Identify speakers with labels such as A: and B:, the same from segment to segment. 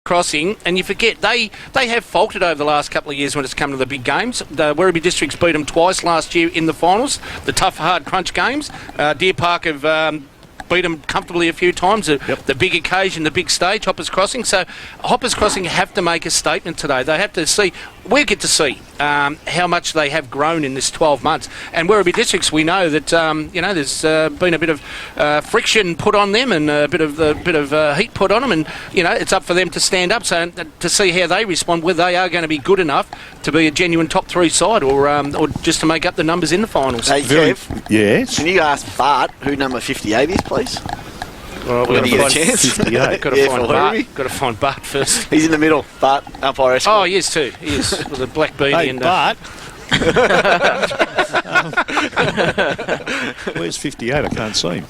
A: Crossing, and you forget they have faltered over the last couple of years when it's come to the big games. The Werribee Districts beat them twice last year in the finals, the tough, hard crunch games. Deer Park have beat them comfortably a few times. The big occasion, the big stage, Hoppers Crossing. So Hoppers Crossing have to make a statement today. They have to see, we get to see how much they have grown in this 12 months. And Werribee Districts, we know that there's been a bit of friction put on them and a bit of heat put on them, and it's up for them to stand up. So to see how they respond, whether they are going to be good enough to be a genuine top 3 side, or just to make up the numbers in the finals.
B: Hey, Kev,
C: yes.
B: Can you ask Bart who number 58 is, please?
A: Well,
B: when he gets a chance.
C: 58.
A: Got to find Bart first.
B: He's in the middle. Bart, umpire escort.
A: Oh, he is too. He is with a black beanie.
C: Hey,
A: and
C: Bart. Where's 58? I can't see him.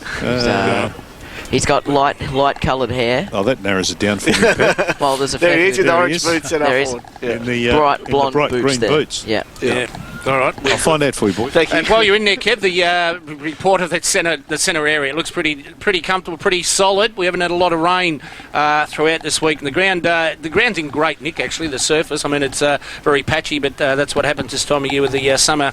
D: He's got light coloured hair.
C: Oh, that narrows it down for me, Pep.
D: Well, there's a
B: There he is with the
C: There he
B: orange
C: is.
B: boots set up
D: There is.
B: forward. Yeah.
C: In the,
D: bright
C: in the
D: blonde
C: bright
D: boots
C: green
D: there.
C: boots.
D: Yeah.
A: All right.
C: I'll find out for you, boy.
B: Thank you.
A: And while you're in there, Kev, the report of that centre area, it looks pretty comfortable, pretty solid. We haven't had a lot of rain throughout this week, and the ground's in great nick. Actually, the surface. I mean, it's very patchy, but that's what happens this time of year with the summer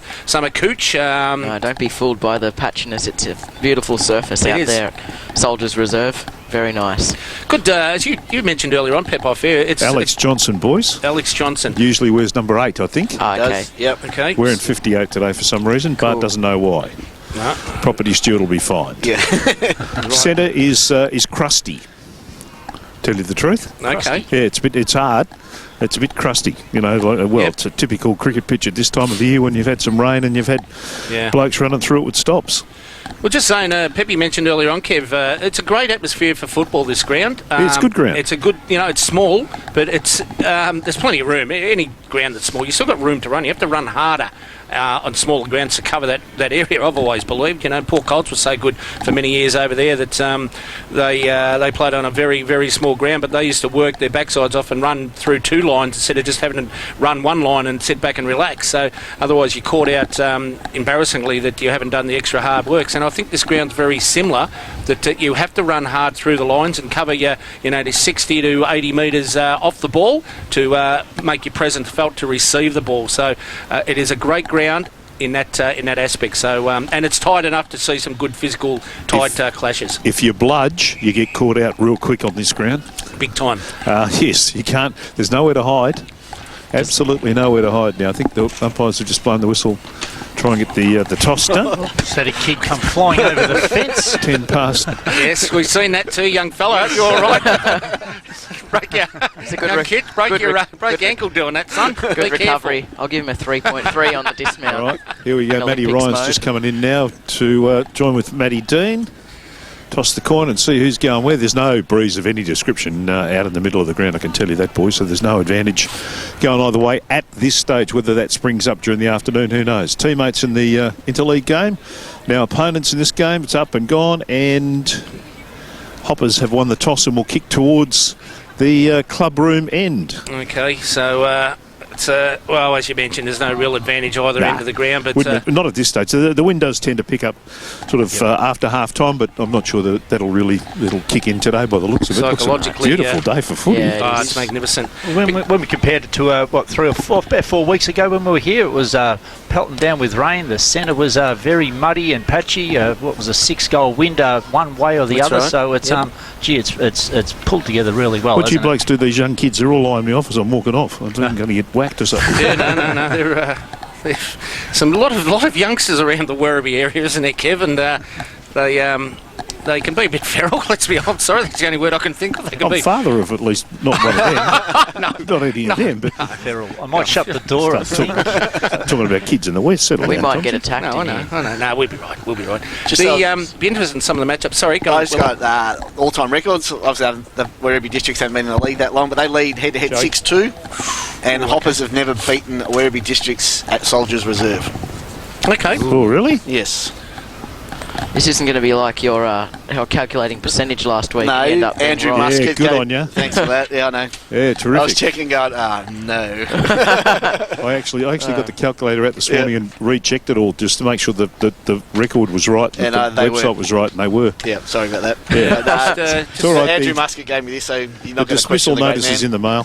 A: cooch.
D: No, don't be fooled by the patchiness. It's a beautiful surface out there at Soldiers Reserve. Very nice.
A: Good. As you mentioned earlier on, Pep off air, it's
C: Alex Johnson, boys.
A: Alex Johnson.
C: Usually wears number 8, I think.
D: Oh, okay.
B: Does, yep.
A: Okay.
C: Wearing 58 today for some reason. Bart doesn't know why.
A: No.
C: Property steward will be fined.
B: Yeah.
C: Centre is crusty. Tell you the truth.
A: Okay.
C: Yeah, it's hard. It's a bit crusty, It's a typical cricket pitch at this time of the year when you've had some rain and you've had blokes running through it with stops.
A: Well, just saying, Peppy mentioned earlier on, Kev, it's a great atmosphere for football, this ground.
C: It's a good ground.
A: It's a good, it's small, but it's there's plenty of room. Any ground that's small, you've still got room to run. You have to run harder on smaller grounds to cover that area, I've always believed. Paul Colts was so good for many years over there that they played on a very, very small ground, but they used to work their backsides off and run through 2 lines instead of just having to run 1 line and sit back and relax. So otherwise you're caught out embarrassingly that you haven't done the extra hard works. And I think this ground's very similar, that you have to run hard through the lines and cover your, the 60 to 80 metres off the ball to make your presence felt to receive the ball. So it is a great ground in that aspect. So and it's tight enough to see some good physical tight clashes.
C: If you bludge, you get caught out real quick on this ground.
A: Big time.
C: Yes, you can't. There's nowhere to hide. Absolutely nowhere to hide now. I think the umpires have just blown the whistle. Try and get the toss done.
E: Just had a kid come flying over the fence.
C: 10 past.
A: Yes, we've seen that too, young fella. You're all right. break your ankle doing that, son.
D: Good recovery. I'll give him a 3.3 on the dismount.
C: All right, here we go.
D: In
C: Matty
D: Olympics
C: Ryan's
D: mode.
C: just coming in now to join with Matty Dean. Toss the coin and see who's going where. There's no breeze of any description out in the middle of the ground, I can tell you that, boys. So there's no advantage going either way at this stage. Whether that springs up during the afternoon, who knows? Teammates in the interleague game. Now opponents in this game. It's up and gone, and Hoppers have won the toss and will kick towards the club room end.
A: Okay, so it's well, as you mentioned, there's no real advantage either end of the ground, but
C: not at this stage. The wind does tend to pick up sort of after half time, but I'm not sure that it'll kick in today by the looks of it.
A: Psychologically,
C: looks a beautiful day for footy.
D: Yeah,
A: it's magnificent.
E: When we compared it to about 4 weeks ago when we were here, it was pelting down with rain. The centre was very muddy and patchy. What was a 6-goal wind one way or the
A: That's
E: other?
A: right.
E: So it's it's pulled together really well.
C: What you
E: hasn't it?
C: blokes do, these young kids, they're all eyeing me off as I'm walking off. I'm going to get whacked or something.
A: Yeah, no. They're a lot of youngsters around the Werribee area, isn't there, Kev? And they can be a bit feral. Let's be honest. Sorry, that's the only word I can think of. They can
C: I'm
A: be
C: father of at least not one of them. Not any of them, but
E: Feral. I might shut the door. I think.
C: talking about kids in the West. Settle
D: We
C: down,
D: might
C: Thompson.
D: get attacked.
A: No,
D: in
A: I
D: here.
A: know. No, we'll be right. We'll be right.
B: Just
A: Be interested in some of the matchups. Sorry, go on.
B: Guys got all-time records. Obviously, the Werribee Districts haven't been in the league that long, but they lead head-to-head 6-2. And Hoppers have never beaten Werribee Districts at Soldiers Reserve.
A: Okay.
C: Oh, really?
B: Yes.
D: This isn't going to be like your calculating percentage last week.
B: No,
D: You end up being
B: Andrew
D: right.
B: Musket.
C: Yeah, good on ya.
B: Thanks for that. Yeah, I know.
C: Yeah, terrific.
B: I was checking going, no.
C: I actually got the calculator out this morning and rechecked it all just to make sure that the record was right, that the website was right, and they were.
B: Yeah, sorry about that.
C: Yeah.
B: But,
C: It's all right.
B: Andrew Musket gave me this, so you're
C: The
B: not going to
C: dismissal
B: question the great
C: notice is
B: man.
C: in the mail.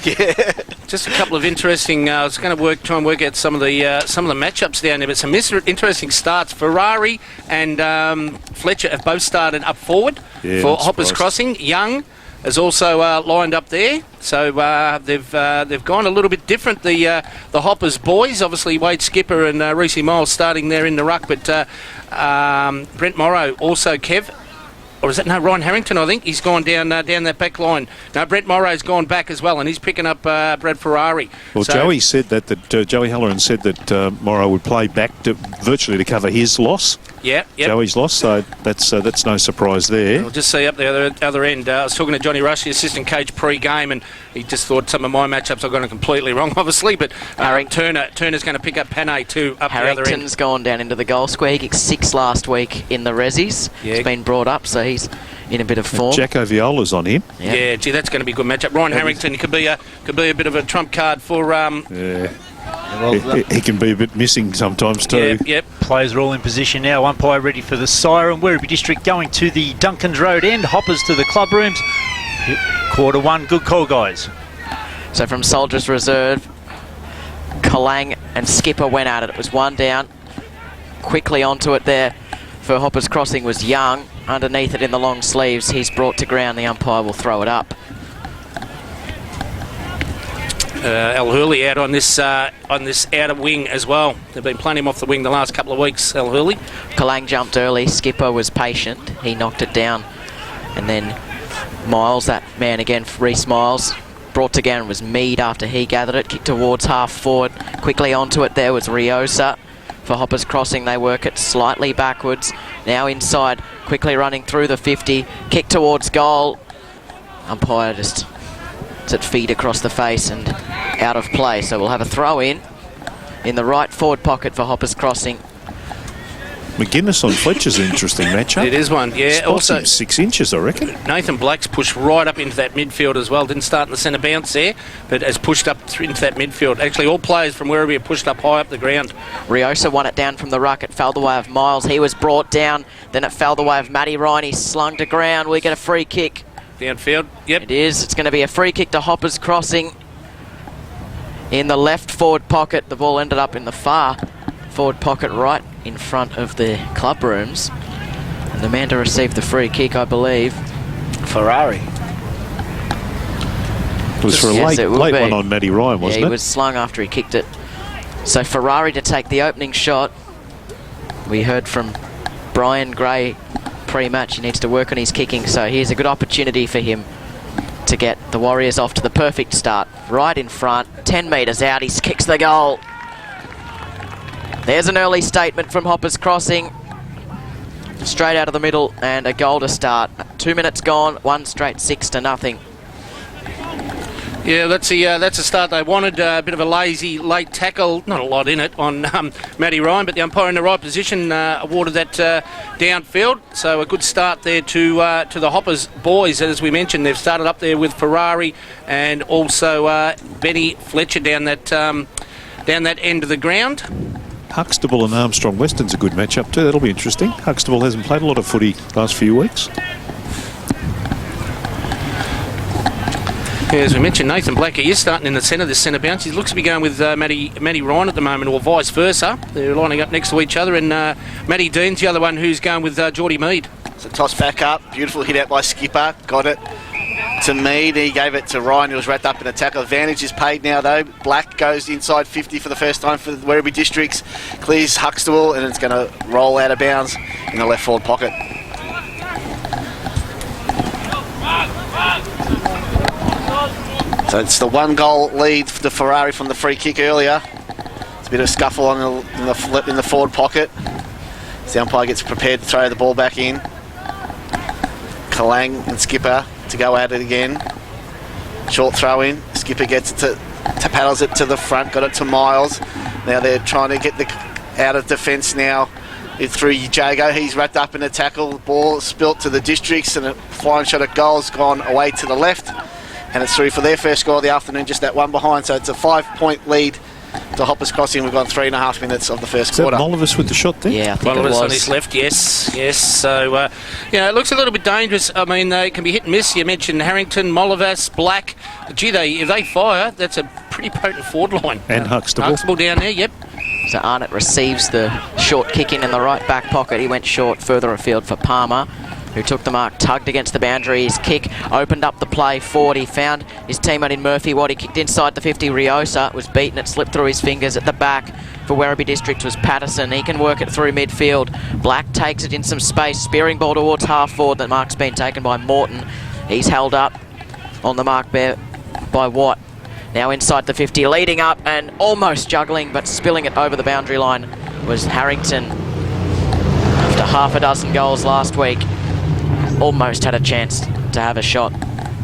A: Just a couple of interesting. I was going to try and work out some of the matchups down there, but some interesting starts. Ferrari and Fletcher have both started up forward for Hoppers Crossing. Young is also lined up there, so they've gone a little bit different. The Hoppers boys, obviously Wade Skipper and Reece Miles starting there in the ruck, but Brent Morrow also Kev. Or is it Ryan Harrington? I think he's gone down that back line. No, Brent Morrow's gone back as well, and he's picking up Brad Ferrari.
C: Well, so, Joey said that Joey Halloran said that Morrow would play back virtually to cover his loss.
A: Yeah,
C: Joey's loss. So that's no surprise there.
A: We'll just see up the other end. I was talking to Johnny Rush, the assistant coach, pre-game, and he just thought some of my matchups I've got it completely wrong, obviously. But Turner's going to pick up Panay too up the other end.
D: Harrington's gone down into the goal square. He kicked 6 last week in the Resis.
A: Yeah.
D: He's been brought up, so he's in a bit of form.
C: Jacko Viola's on him.
A: Yeah, gee, that's going to be a good matchup. Ryan Harrington could be a bit of a trump card for.
C: He can be a bit missing sometimes too.
A: Yep.
E: Players are all in position now. Umpire ready for the siren. Werribee District going to the Duncans Road end. Hoppers to the club rooms. Quarter 1. Good call, guys.
D: So from Soldiers Reserve, Kalang and Skipper went at it. It was 1 down. Quickly onto it there for Hoppers Crossing was Young. Underneath it in the long sleeves, he's brought to ground. The umpire will throw it up.
A: Al Hurley out on this outer wing as well. They've been playing him off the wing the last couple of weeks, Al Hurley.
D: Kalang jumped early. Skipper was patient. He knocked it down. And then Miles, that man again, Reece Miles, brought to ground was Mead after he gathered it. Kicked towards half forward. Quickly onto it there was Riosa. For Hoppers Crossing, they work it slightly backwards. Now inside, quickly running through the 50. Kick towards goal. Umpire just lets it feed across the face and out of play. So we'll have a throw in the right forward pocket for Hoppers Crossing.
C: McGuinness on Fletcher's an interesting matchup.
A: It is one, yeah.
C: Spots
A: Also,
C: him 6 inches, I reckon.
A: Nathan Black's pushed right up into that midfield as well. Didn't start in the centre bounce there, but has pushed up into that midfield. Actually, all players from wherever are pushed up high up the ground.
D: Riosa won it down from the ruck. It fell the way of Miles. He was brought down. Then it fell the way of Matty Ryan. He slung to ground. We get a free kick.
A: Downfield, yep.
D: It is. It's going to be a free kick to Hoppers Crossing. In the left forward pocket. The ball ended up in the far forward pocket right in front of the club rooms. And the man to receive the free kick, I believe,
B: Ferrari.
C: It was for a
D: Yes, it will
C: late
D: be.
C: one on Matty Ryan, wasn't
D: he
C: it?
D: was slung after he kicked it. So Ferrari to take the opening shot. We heard from Brian Gray pre-match. He needs to work on his kicking, so here's a good opportunity for him to get the Warriors off to the perfect start. Right in front, 10 metres out, he kicks the goal. There's an early statement from Hoppers Crossing. Straight out of the middle and a goal to start. 2 minutes gone, 1 straight 6-0.
A: Yeah, that's a start they wanted. A bit of a lazy late tackle, not a lot in it on Matty Ryan, but the umpire in the right position awarded that downfield. So a good start there to the Hoppers boys. As we mentioned, they've started up there with Ferrari and also Benny Fletcher down that end of the ground.
C: Huxtable and Armstrong Weston's a good matchup too. That'll be interesting. Huxtable hasn't played a lot of footy the last few weeks.
A: Yeah, as we mentioned, Nathan Black, he is starting in the centre, this centre bounce. He looks to be going with Matty Ryan at the moment, or vice versa. They're lining up next to each other, and Matty Dean's the other one who's going with Geordie Mead.
B: So toss back up, beautiful hit out by Skipper, got it to Mead, he gave it to Ryan, who was wrapped up in a tackle. Advantage is paid now though. Black goes inside 50 for the first time for the Werribee Districts, clears Huxtable, and it's going to roll out of bounds in the left forward pocket. So it's the 1 goal lead to Ferrari from the free kick earlier. It's a bit of a scuffle in the forward pocket. So the umpire gets prepared to throw the ball back in. Kalang and Skipper to go at it again. Short throw in. Skipper gets it to paddles it to the front. Got it to Miles. Now they're trying to get out of defence now. through Jago. He's wrapped up in a tackle. Ball spilt to the Districts, and a flying shot at goal's gone away to the left. And it's through for their first score of the afternoon, just that one behind. So it's a 5-point lead to Hoppers Crossing. We've gone 3.5 minutes of the first quarter.
C: Is that Molivus with the shot there?
D: Yeah, I think it
A: Molivus
D: was.
A: on his left, yes. So, it looks a little bit dangerous. I mean, they can be hit and miss. You mentioned Harrington, Molivus, Black. Gee, if they fire, that's a pretty potent forward line.
C: And Huxtable.
A: Huxtable down there, yep.
D: So Arnott receives the short kick in the right back pocket. He went short further afield for Palmer, who took the mark, tugged against the boundary. His kick opened up the play forward. He found his teammate in Murphy Watt. He kicked inside the 50. Riosa was beaten. It slipped through his fingers at the back. For Werribee District was Patterson. He can work it through midfield. Black takes it in some space. Spearing ball towards half forward. The mark's been taken by Morton. He's held up on the mark there by Watt. Now inside the 50, leading up and almost juggling, but spilling it over the boundary line was Harrington. After half a dozen goals last week, almost had a chance to have a shot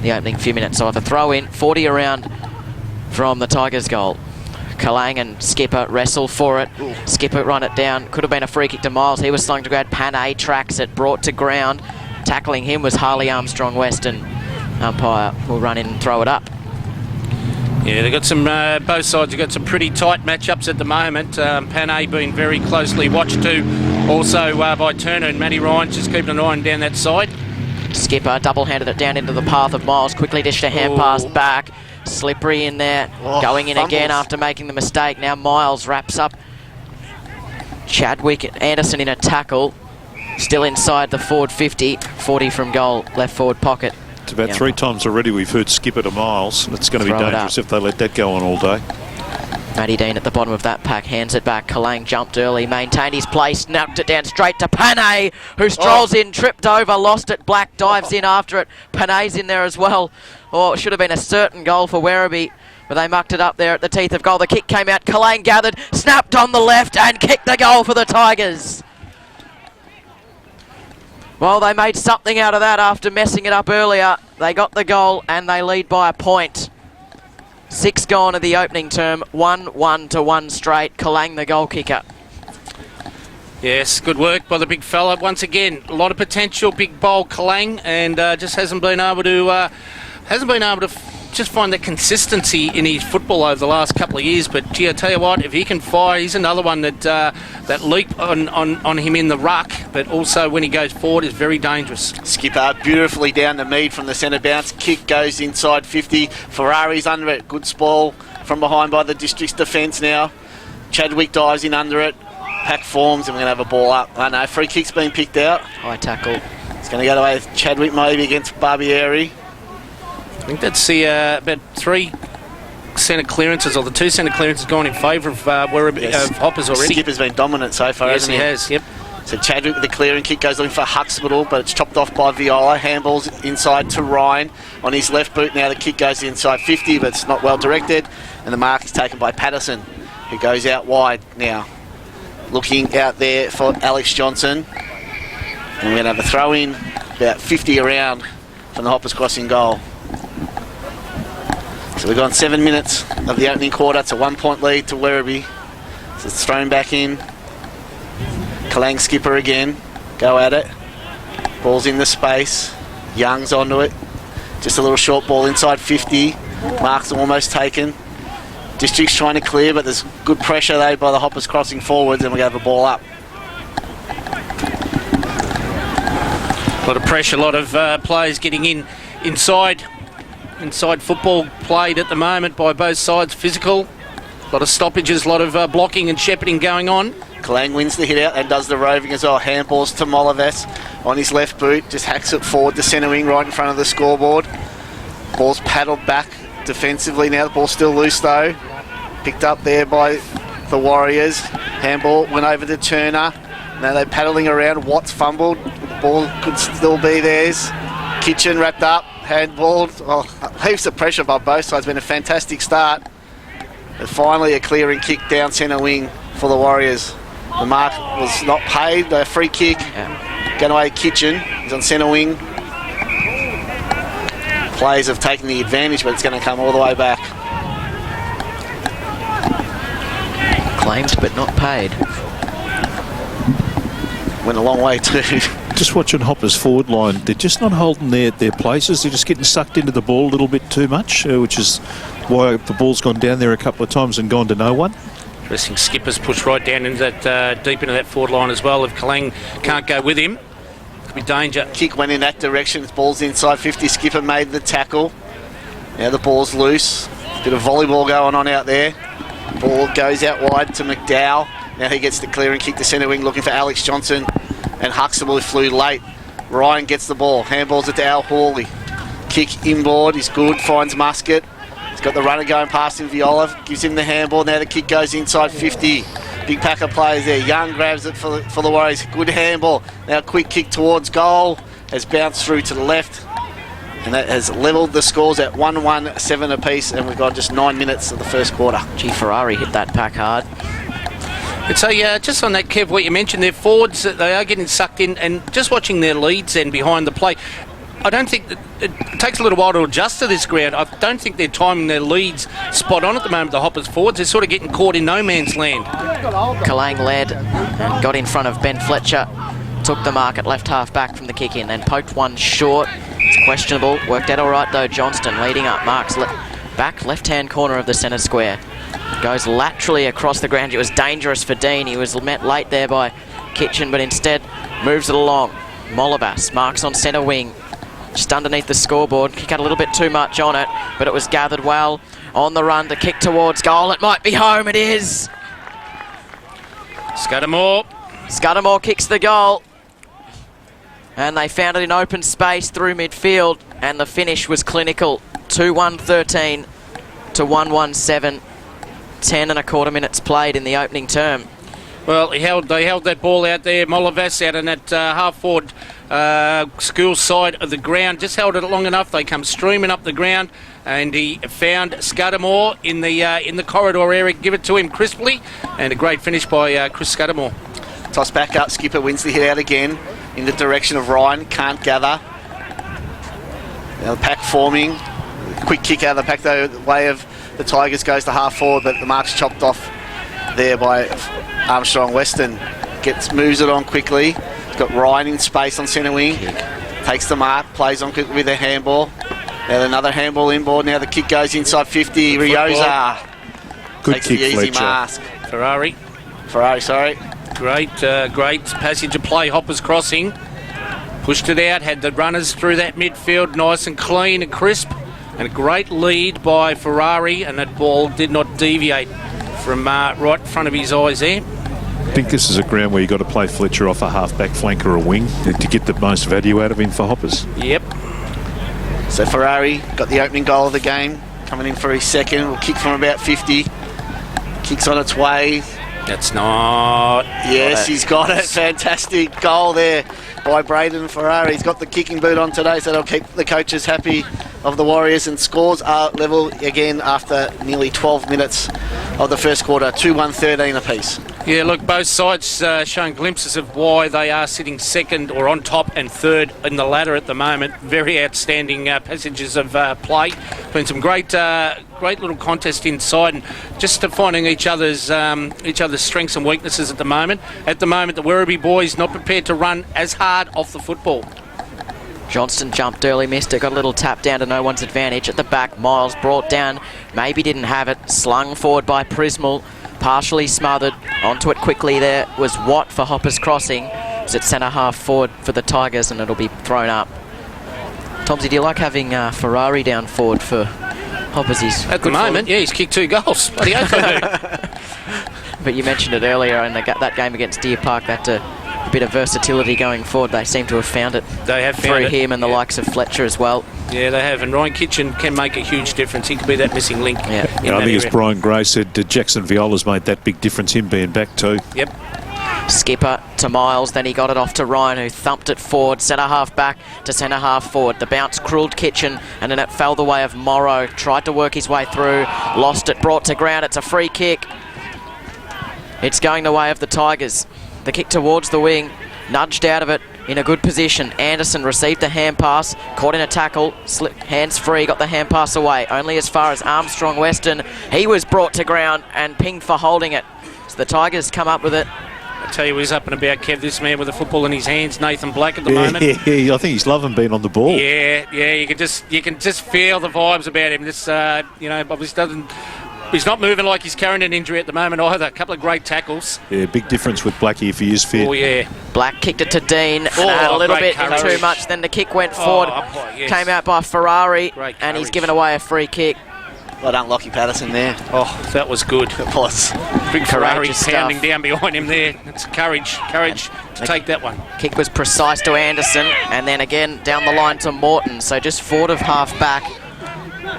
D: the opening few minutes. So a throw in, 40 around from the Tigers goal. Kalang and Skipper wrestle for it.
B: Ooh.
D: Skipper run it down. Could have been a free kick to Miles. He was slung to ground. Panay tracks it, brought to ground. Tackling him was Harley Armstrong Weston. Umpire will run in and throw it up.
A: Yeah, they've got some, both sides have got some pretty tight matchups at the moment. Panay being very closely watched too, also by Turner and Matty Ryan, just keeping an eye on down that side.
D: Skipper double-handed it down into the path of Miles, quickly dished a hand pass back. Slippery in there, going in again after making the mistake. Now Miles wraps up Chadwick. Anderson in a tackle, still inside the forward 50, 40 from goal, left forward pocket.
C: It's about 3 times already we've heard Skipper to Miles. It's going to be dangerous if they let that go on all day.
D: Matty Dean at the bottom of that pack, hands it back. Kalang jumped early, maintained his place, knocked it down straight to Panay, who strolls in, tripped over, lost it. Black dives in after it. Panay's in there as well. Oh, it should have been a certain goal for Werribee, but they mucked it up there at the teeth of goal. The kick came out, Kalang gathered, snapped on the left and kicked the goal for the Tigers. Well, they made something out of that after messing it up earlier. They got the goal and they lead by a point. 6 gone of the opening term, 1-1 to 1 straight. Kalang the goal kicker.
A: Yes, good work by the big fella. Once again, a lot of potential, big bowl Kalang, and just hasn't been able to just find that consistency in his football over the last couple of years. But gee, I tell you what, if he can fire, he's another one that leap on him in the ruck, but also when he goes forward is very dangerous.
B: Skipper beautifully down the mead from the centre bounce. Kick goes inside 50. Ferrari's under it. Good spoil from behind by the District's defence now. Chadwick dives in under it. Pack forms and we're going to have a ball up. I know, free kick's been picked out.
D: High tackle.
B: It's going to go away with Chadwick maybe against Barbieri.
A: I think that's the about 3 centre clearances, or the 2 centre clearances gone in favour of Hoppers already.
B: Skipper's been dominant so far,
A: yes,
B: hasn't he?
A: He has, yep.
B: So Chadwick with the clearing kick goes looking for Huxtable, but it's chopped off by Viola. Handballs inside to Ryan on his left boot. Now the kick goes inside 50, but it's not well directed. And the mark is taken by Patterson, who goes out wide now. Looking out there for Alex Johnson. And we're going to have a throw in about 50 around from the Hoppers Crossing goal. So we've gone 7 minutes of the opening quarter. It's a 1-point lead to Werribee. So it's thrown back in. Kalang Skipper again. Go at it. Ball's in the space. Young's onto it. Just a little short ball inside 50. Mark's almost taken. District's trying to clear, but there's good pressure though by the Hoppers Crossing forwards, and we're going to have a ball up.
A: A lot of pressure, a lot of players getting inside football played at the moment by both sides. Physical, a lot of stoppages, a lot of blocking and shepherding going on.
B: Kalang wins the hit out and does the roving as well. Handballs to Molivus on his left boot, just hacks it forward to centre wing right in front of the scoreboard. Ball's paddled back defensively now. The ball's still loose though. Picked up there by the Warriors. Handball went over to Turner. Now they're paddling around. Watts fumbled. The ball could still be theirs. Kitchen wrapped up. Handball. Oh, heaps of pressure by both sides. Been a fantastic start. But finally a clearing kick down centre wing for the Warriors. The mark was not paid. A free kick. Going away Kitchen. He's on centre wing. Players have taken the advantage, but it's going to come all the way back.
D: Claimed but not paid.
B: went a long way too.
C: Just watching Hopper's forward line, they're just not holding their places. They're just getting sucked into the ball a little bit too much, which is why the ball's gone down there a couple of times and gone to no one.
A: Interesting. Skipper's pushed right down into that, deep into that forward line as well. If Kalang can't go with him, could be danger.
B: Kick went in that direction. Ball's inside 50. Skipper made the tackle. Now the ball's loose. Bit of volleyball going on out there. Ball goes out wide to McDowell. Now he gets the clear and kick to centre wing, looking for Alex Johnson. And Huxtable flew late. Ryan gets the ball. Handballs it to Al Hawley. Kick inboard is good. Finds Muscat. He's got the runner going past him. Viola gives him the handball. Now the kick goes inside 50. Big pack of players there. Young grabs it for the Warriors. Good handball. Now quick kick towards goal. Has bounced through to the left. And that has levelled the scores at 1-1-7 apiece. And we've got just 9 minutes of the first quarter.
D: Gee, Ferrari hit that pack hard.
A: It's just on that, Kev, what you mentioned, their forwards, they are getting sucked in, and just watching their leads then behind the play, I don't think that it takes a little while to adjust to this ground. I don't think they're timing their leads spot on at the moment, the Hoppers forwards. They're sort of getting caught in no man's land.
D: Kalang led and got in front of Ben Fletcher. Took the mark at left half back from the kick in, then poked one short. It's questionable. Worked out all right though. Johnston leading up. Marks back left-hand corner of the centre square. Goes laterally across the ground. It was dangerous for Dean. He was met late there by Kitchen, but instead moves it along. Molivas marks on centre wing. Just underneath the scoreboard. Kick out a little bit too much on it, but it was gathered well. On the run to kick towards goal. It might be home. It is. Scudamore kicks the goal. And they found it in open space through midfield, and the finish was clinical. 2-1-13 to 1-1-7. 10 and a quarter minutes played in the opening term.
A: Well, they held that ball out there. Molivas out in that half-forward school side of the ground. Just held it long enough. They come streaming up the ground, and he found Scudamore in the corridor area. Give it to him crisply, and a great finish by Chris Scudamore.
B: Toss back up. Skipper wins the hit out again in the direction of Ryan. Can't gather. Now the pack forming. Quick kick out of the pack though. The way of the Tigers goes to half forward, but the mark's chopped off there by Armstrong. Weston moves it on quickly. He's got Ryan in space on centre wing. Takes the mark, plays on quickly with a handball. Now another handball inboard. Now the kick goes inside 50. Rioza takes
C: kick,
B: the easy
C: Fletcher.
B: mask.
A: Ferrari,
B: sorry.
A: great passage of play. Hoppers crossing, pushed it out, had the runners through that midfield, nice and clean and crisp. And a great lead by Ferrari, and that ball did not deviate from right in front of his eyes there.
C: I think this is a ground where you've got to play Fletcher off a half-back flank or a wing to get the most value out of him for Hoppers.
A: Yep.
B: So Ferrari got the opening goal of the game, coming in for his second. Will kick from about 50. Kicks on its way.
A: That's not...
B: Yes, he's got it. Fantastic goal there by Braden Ferrari. He's got the kicking boot on today, so that'll keep the coaches happy of the Warriors. And scores are level again after nearly 12 minutes of the first quarter. 2-1-13 apiece.
A: Yeah, look, both sides showing glimpses of why they are sitting second or on top and third in the ladder at the moment. Very outstanding passages of play. Been some great little contest inside, and just to finding each other's strengths and weaknesses at the moment. At the moment, the Werribee boys not prepared to run as hard off the football.
D: Johnston jumped early, missed it, got a little tap down to no one's advantage. At the back, Miles brought down, maybe didn't have it, slung forward by Prismal, partially smothered. Onto it quickly there was Watt for Hoppers crossing. It's at centre half forward for the Tigers, and it'll be thrown up. Tomsy, do you like having Ferrari down forward for Hoppers?
A: At the moment, yeah, he's kicked 2 goals. Bloody oath I do.
D: But you mentioned it earlier in that game against Deer Park, that a bit of versatility going forward. They seem to have found it.
A: They have found
D: through
A: it.
D: him and the likes of Fletcher as well.
A: Yeah, they have. And Ryan Kitchen can make a huge difference. He could be that missing link.
D: Yeah.
C: I think as Brian Gray said, Jackson Viola's made that big difference, him being back too.
A: Yep.
D: Skipper to Miles, then he got it off to Ryan, who thumped it forward, centre half back to centre half forward. The bounce cruelled Kitchen, and then it fell the way of Morrow. Tried to work his way through, lost it, brought to ground. It's a free kick. It's going the way of the Tigers. The kick towards the wing, nudged out of it in a good position. Anderson received the hand pass, caught in a tackle, slipped hands free, got the hand pass away. Only as far as Armstrong Weston. He was brought to ground and pinged for holding it. So the Tigers come up with it
A: I tell you, he's up and about, Kev, this man with the football in his hands, Nathan Black at the moment.
C: Yeah, I think he's loving being on the ball.
A: Yeah, you can just feel the vibes about him. This, obviously he's not moving like he's carrying an injury at the moment either. A couple of great tackles.
C: Yeah, big difference with Blackie if he is fit.
A: Oh, yeah.
D: Black kicked it to Dean and had a little bit
A: courage.
D: too much. Then the kick went forward,
A: Yes.
D: came out by Ferrari,
A: Great
D: and he's
A: courage.
D: given away a free kick.
B: Well done, Lockie Patterson there.
A: Oh, that was good.
B: It was.
A: Big Ferrari
D: Courageous
A: pounding
D: stuff.
A: down behind him there. It's courage to take that one.
D: Kick was precise to Anderson, and then again down the line to Morton. So just forward of half back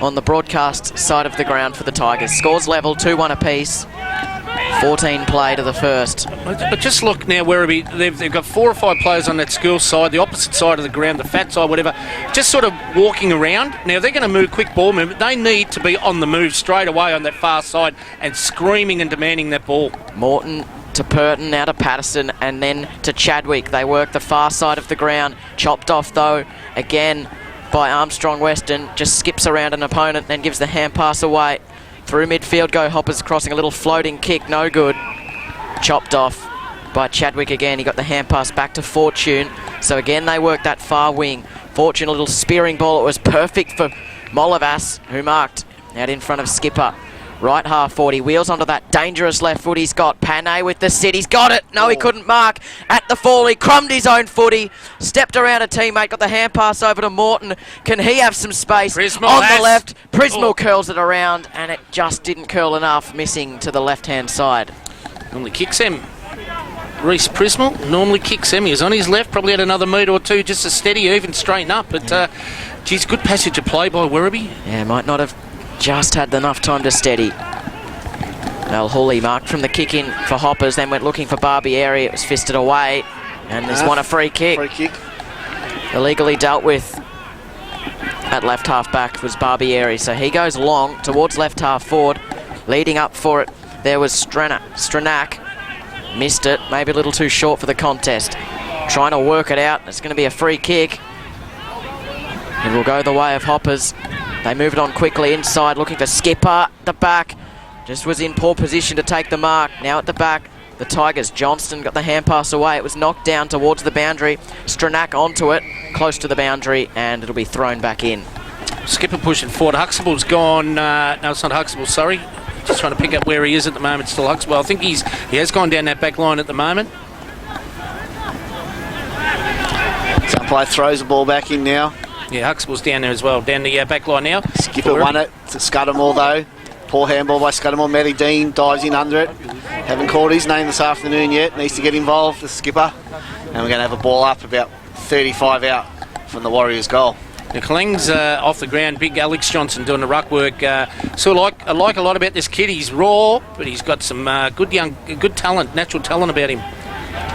D: on the broadcast side of the ground for the Tigers. Scores level, 2-1 apiece. 14 play to the first.
A: But just look now, Werribee, they've got 4 or 5 players on that school side, the opposite side of the ground, the fat side, whatever, just sort of walking around. Now, they're going to move quick ball movement. They need to be on the move straight away on that far side and screaming and demanding that ball.
D: Morton to Purton, now to Patterson, and then to Chadwick. They work the far side of the ground. Chopped off, though, again by Armstrong Weston. Just skips around an opponent, then gives the hand pass away. Through midfield go Hoppers, crossing a little floating kick, no good. Chopped off by Chadwick again. He got the hand pass back to Fortune. So again they work that far wing. Fortune, a little spearing ball. It was perfect for Molavas, who marked out in front of Skipper. Right half 40, wheels onto that dangerous left foot he's got. Panay with the sit, he's got it. No, he couldn't mark. At the fall, he crumbed his own footy. Stepped around a teammate, got the hand pass over to Morton. Can he have some space?
A: Prismal
D: on
A: has.
D: the left, Prismal curls it around, and it just didn't curl enough, missing to the left-hand side.
A: Normally kicks him. Reece Prismal normally kicks him. He was on his left, probably had another metre or two just to steady, even straighten up. But, geez, good passage of play by Werribee.
D: Yeah, might not have just had enough time to steady. Well, Hooley marked from the kick in for Hoppers, then went looking for Barbieri. It was fisted away, and there's won a free kick.
B: Free kick.
D: Illegally dealt with at left half back was Barbieri, so he goes long towards left half forward. Leading up for it, there was Stranak. Missed it, maybe a little too short for the contest. Trying to work it out. It's going to be a free kick. It will go the way of Hoppers. They move it on quickly inside, looking for Skipper at the back. Just was in poor position to take the mark. Now at the back, the Tigers. Johnston got the hand pass away. It was knocked down towards the boundary. Stranak onto it, close to the boundary, and it'll be thrown back in.
A: Skipper pushing forward. Huxtable's gone. No, it's not Huxtable, sorry. Just trying to pick up where he is at the moment. Still Huxtable. I think he has gone down that back line at the moment.
B: So umpire throws the ball back in now.
A: Yeah, Huxtable's down there as well. Down the back line now.
B: Skipper won it to Scudamore though. Poor handball by Scudamore. Matty Dean dives in under it. Haven't called his name this afternoon yet. Needs to get involved, the skipper. And we're going to have a ball up about 35 out from the Warriors' goal.
A: The Kling's off the ground. Big Alex Johnson doing the ruck work. So I like a lot about this kid. He's raw, but he's got some good talent, natural talent about him.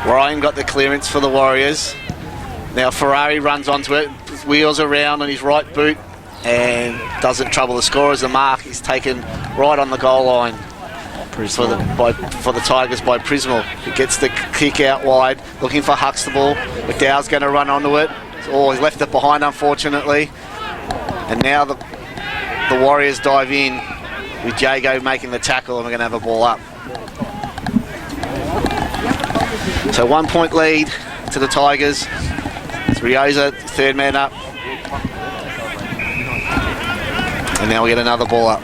B: Ryan got the clearance for the Warriors. Now Ferrari runs onto it, wheels around on his right boot, and doesn't trouble the scorers. The mark is taken right on the goal line for the Tigers by Prismal. He gets the kick out wide, looking for Huxtable. McDowell's going to run onto it. Oh, he's left it behind, unfortunately. And now the Warriors dive in with Jago making the tackle, and we're going to have a ball up. So 1 point lead to the Tigers. It's Rioza, third man up. And now we get another ball up.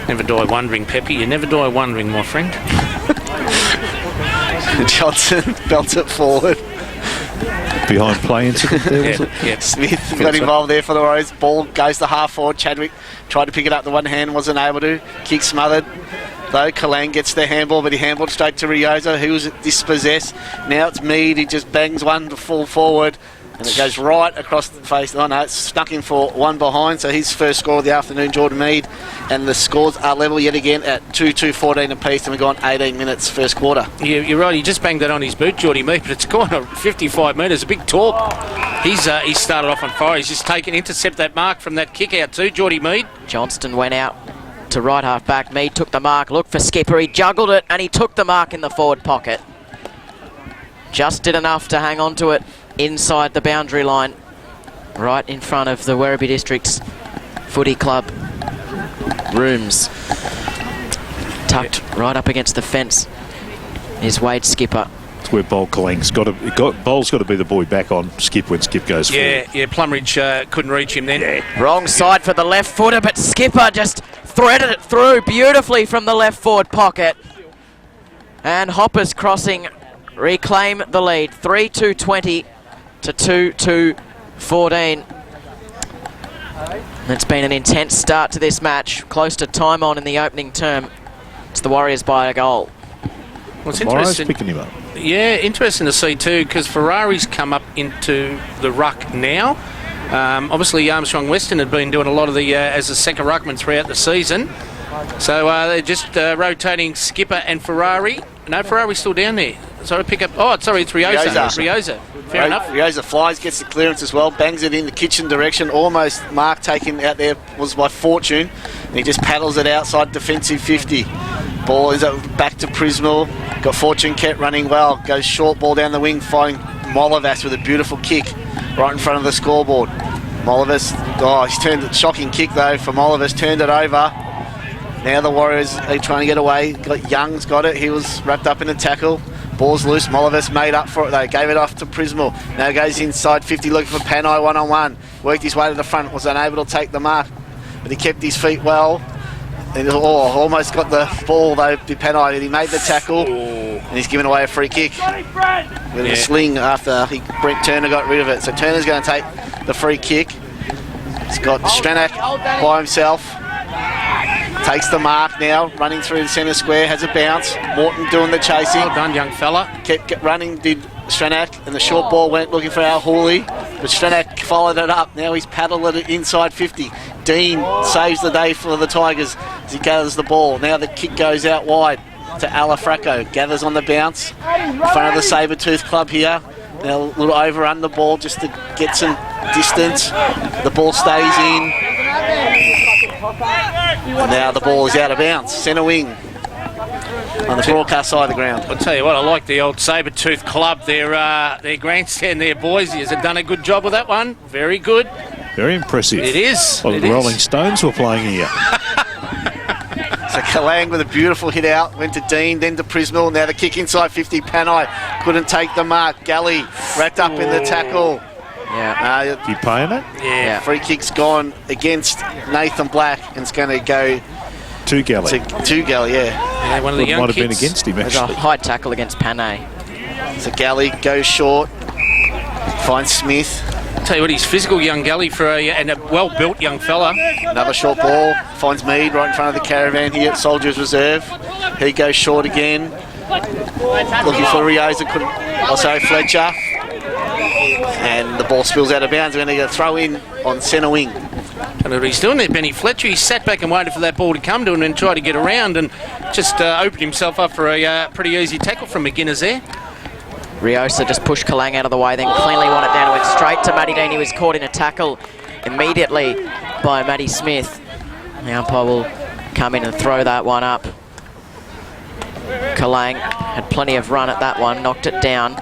A: Never die wondering, Peppy. You never die wondering, my friend.
B: Johnson belts it forward.
C: Behind play incident there, was it?
A: Yeah.
B: Smith got involved there for the Warriors. Ball goes to half forward. Chadwick tried to pick it up the one hand, wasn't able to. Kick smothered. Though Kalang gets the handball, but he handballed straight to Rioza, who was dispossessed. Now it's Mead. He just bangs one to fall forward, and it goes right across the face. Oh no, it's stuck in for one behind. So his first score of the afternoon, Jordan Mead, and the scores are level yet again at 2-2-14 apiece, and we've gone 18 minutes first quarter.
A: Yeah, you're right. He just banged that on his boot, Geordie Mead, but it's gone 55 metres. A big torp. He started off on fire. He's just intercept that mark from that kick out too, Geordie Mead.
D: Johnston went out to right half back. Mead took the mark, looked for Skipper. He juggled it, and he took the mark in the forward pocket. Just did enough to hang on to it inside the boundary line, right in front of the Werribee District's footy club rooms. Tucked right up against the fence is Wade Skipper.
C: It's where Bowl Kalang's Bowl's got to be the boy back on Skip when Skip goes forward.
A: Yeah, Plumridge couldn't reach him then.
C: Yeah.
D: Wrong side for the left footer, but Skipper just threaded it through beautifully from the left forward pocket. And Hoppers Crossing reclaim the lead, 3-2-20 to 2-2-14. It's been an intense start to this match, close to time on in the opening term. It's the Warriors by a goal.
A: Well, it's
C: Morrow's
A: interesting.
C: picking him up.
A: Yeah, interesting to see too, because Ferrari's come up into the ruck now. Obviously, Armstrong Western had been doing a lot of the as a second ruckman throughout the season. So they're just rotating Skipper and Ferrari. No, Ferrari's still down there. Sorry, pick up. Oh, sorry, it's Rioza. Rioza. Fair enough.
B: Rioza flies, gets the clearance as well, bangs it in the kitchen direction. Almost Mark taken out there was by Fortune. And he just paddles it outside defensive 50. Ball is back to Prismal. Got Fortune kept running well. Goes short ball down the wing, finding Molovas with a beautiful kick right in front of the scoreboard. Molovas, he's turned it. Shocking kick though for Molovas. Turned it over. Now the Warriors are trying to get away. Young's got it. He was wrapped up in a tackle. Ball's loose. Molovas made up for it though. Gave it off to Prismal. Now goes inside 50 looking for Panay one-on-one. Worked his way to the front. Was unable to take the mark. But he kept his feet well. And almost got the ball though, Panay. He made the tackle. And he's given away a free kick. With a sling after Brent Turner got rid of it. So Turner's going to take the free kick. He's got Stranak by himself. Takes the mark now, running through the centre square, has a bounce. Morton doing the chasing.
A: Well done, young fella.
B: Kept running, did Stranak, and the short ball went looking for Al Hooley, but Stranak followed it up. Now he's paddled it inside 50. Dean saves the day for the Tigers as he gathers the ball. Now the kick goes out wide to Alafraco. Gathers on the bounce in front of the Sabertooth Club here. Now a little over-under ball just to get some distance. The ball stays in. And now the ball is out of bounds. Centre wing on the broadcast side of the ground.
A: I'll tell you what, I like the old Sabertooth Club. Their grandstand there, boys. Has done a good job with that one. Very good.
C: Very impressive.
A: It is.
C: Well, the Rolling Stones were playing here.
B: So Kalang with a beautiful hit out. Went to Dean, then to Prismal. Now the kick inside 50. Panay couldn't take the mark. Galley wrapped up in the tackle.
D: Yeah.
C: You paying it?
A: Yeah.
B: Free kick's gone against Nathan Black, and it's going to go
C: to Galley.
B: To Galley,
A: Yeah, one of the young
C: might have been
A: kids.
C: against him,
D: There's a
C: actually.
D: high tackle against Panay.
B: So Galley goes short, finds Smith.
A: I'll tell you what, he's physical young galley and a well-built young fella.
B: Another short ball, finds Mead right in front of the caravan here at Soldiers Reserve. He goes short again. Looking for Rioza, Fletcher. And the ball spills out of bounds. We're going to throw in on centre wing.
A: And what he's doing there, Benny Fletcher, he sat back and waited for that ball to come to him and tried to get around and just opened himself up for a pretty easy tackle from McGuinness there.
D: Riosa just pushed Kalang out of the way, then cleanly won it down, went straight to Matty Dean. He was caught in a tackle immediately by Matty Smith. The umpire will come in and throw that one up. Kalang had plenty of run at that one, knocked it down.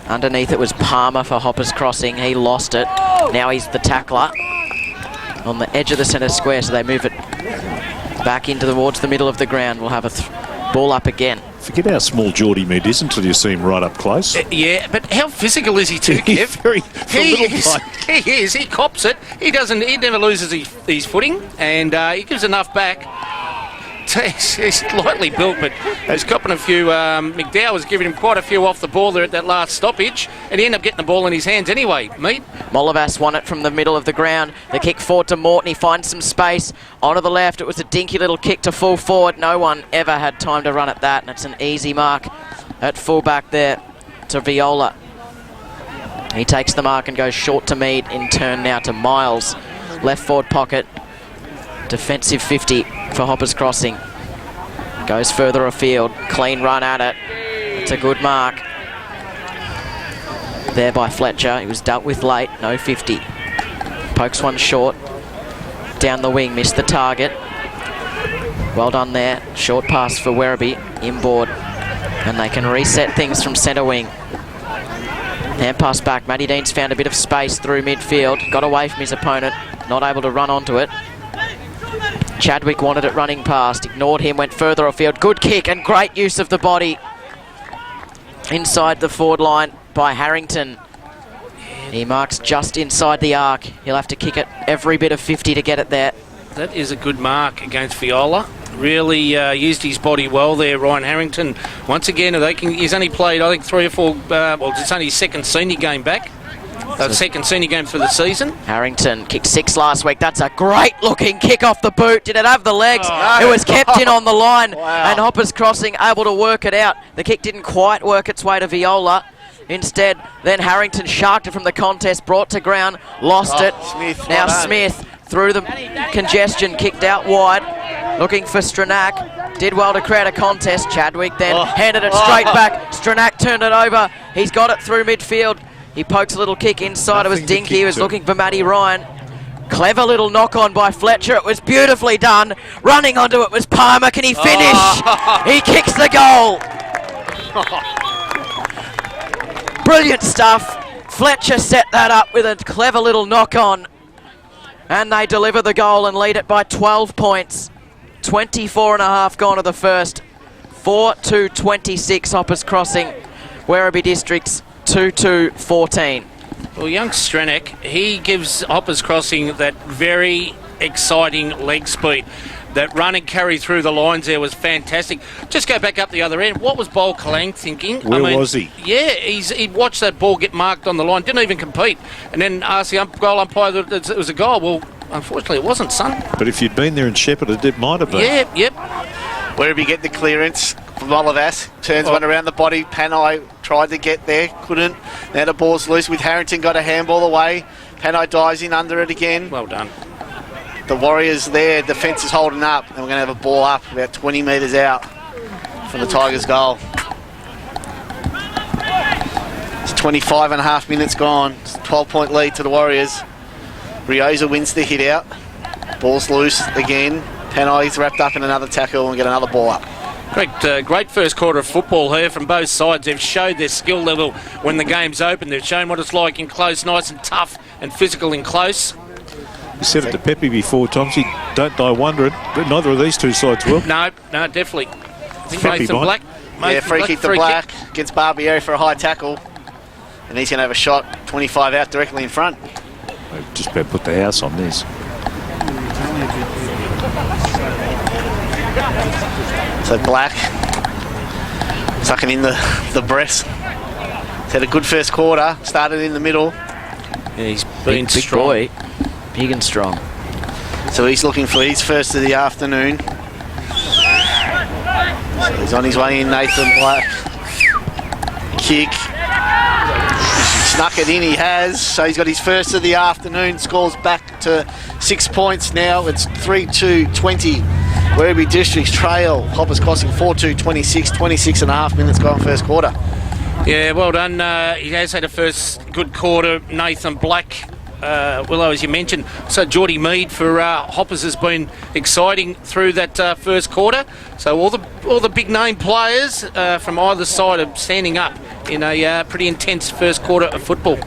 D: Underneath it was Palmer for Hoppers Crossing. He lost it. Now he's the tackler on the edge of the centre square, so they move it back into towards the middle of the ground. We'll have a ball up again.
C: Forget how small Geordie Mead is until you see him right up close.
A: Yeah, but how physical is he too,
C: He's
A: Kev?
C: very, for a little bloke.
A: He is. He cops it. He never loses his footing, and he gives enough back. He's lightly built, but he's copping a few. McDowell was giving him quite a few off the ball there at that last stoppage, and he ended up getting the ball in his hands anyway. Mead.
D: Molovas won it from the middle of the ground. The kick forward to Morton. He finds some space onto the left. It was a dinky little kick to full forward. No one ever had time to run at that, and it's an easy mark at fullback there to Viola. He takes the mark and goes short to Mead. In turn now to Miles. Left forward pocket. Defensive 50 for Hoppers Crossing. Goes further afield. Clean run at it. It's a good mark. There by Fletcher. He was dealt with late. No 50. Pokes one short. Down the wing. Missed the target. Well done there. Short pass for Werribee. Inboard. And they can reset things from centre wing. Hand pass back. Matty Dean's found a bit of space through midfield. Got away from his opponent. Not able to run onto it. Chadwick wanted it running past, ignored him, went further afield. Good kick and great use of the body inside the forward line by Harrington. He marks just inside the arc. He'll have to kick it every bit of 50 to get it there.
A: That is a good mark against Viola. Really used his body well there, Ryan Harrington. Once again, he's only played, I think, 3 or 4, it's only his second senior game back. Second senior game for the season.
D: Harrington kicked 6 last week. That's a great-looking kick off the boot. Did it have the legs? It was kept in on the line.
B: Wow.
D: And Hoppers Crossing able to work it out. The kick didn't quite work its way to Viola. Instead, then Harrington sharked it from the contest, brought to ground, lost it.
B: Smith,
D: Now
B: well done.
D: Smith, through the congestion, kicked out wide, looking for Stranack. Did well to create a contest. Chadwick then handed it straight back. Stranack turned it over. He's got it through midfield. He pokes a little kick inside. It was Dinky. He was looking for Matty Ryan. Clever little knock on by Fletcher. It was beautifully done. Running onto it was Palmer. Can he finish? He kicks the goal. Brilliant stuff. Fletcher set that up with a clever little knock on. And they deliver the goal and lead it by 12 points. 24 and a half gone to the first. 4-2-26 Hoppers Crossing. Werribee Districts 2-2-14.
A: Well, young Stranack, he gives Hoppers Crossing that very exciting leg speed. That run and carry through the lines there was fantastic. Just go back up the other end. What was Bol Kalang thinking?
C: Where was he?
A: Yeah, he watched that ball get marked on the line, didn't even compete, and then asked the goal umpire that it was a goal. Well, unfortunately, it wasn't, son.
C: But if you'd been there and shepherded, it might have been.
A: Yeah, yep.
B: Werribee get the clearance from Olivas. Turns one around the body. Panay tried to get there, couldn't. Now the ball's loose with Harrington, got a handball away. Panay dives in under it again.
A: Well done.
B: The Warriors there, defence is holding up, and we're going to have a ball up about 20 metres out from the Tigers' goal. It's 25 and a half minutes gone. It's a 12-point lead to the Warriors. Rioza wins the hit out. Ball's loose again. Panay's wrapped up in another tackle and we get another ball up.
A: Great first quarter of football here from both sides. They've showed their skill level when the game's open. They've shown what it's like in close, nice and tough and physical in close.
C: You said it to Pepe before, Tomsy. Don't die wondering, but neither of these two sides will.
A: No, definitely. I think
C: Pepe
A: Nathan
C: might.
A: Black.
B: Free kick to Black against Barbieri for a high tackle. And he's going to have a shot 25 out directly in front.
C: They've just better put the house on this.
B: So Black sucking in the breath. He's had a good first quarter. Started in the middle.
A: Yeah, he's been
D: Big
A: strong.
D: boy. Big and strong.
B: So he's looking for his first of the afternoon. So he's on his way in, Nathan Black. Kick. Snuck it in, he has. So he's got his first of the afternoon. Scores back to 6 points now. It's 3-2-20. Werribee Districts trail. Hoppers Crossing 4-2-26. 26 and a half minutes gone first quarter.
A: Yeah, well done. He has had a first good quarter. Nathan Black. Willow, as you mentioned, so Geordie Mead for Hoppers has been exciting through that first quarter. So all the big name players from either side are standing up in a pretty intense first quarter of football.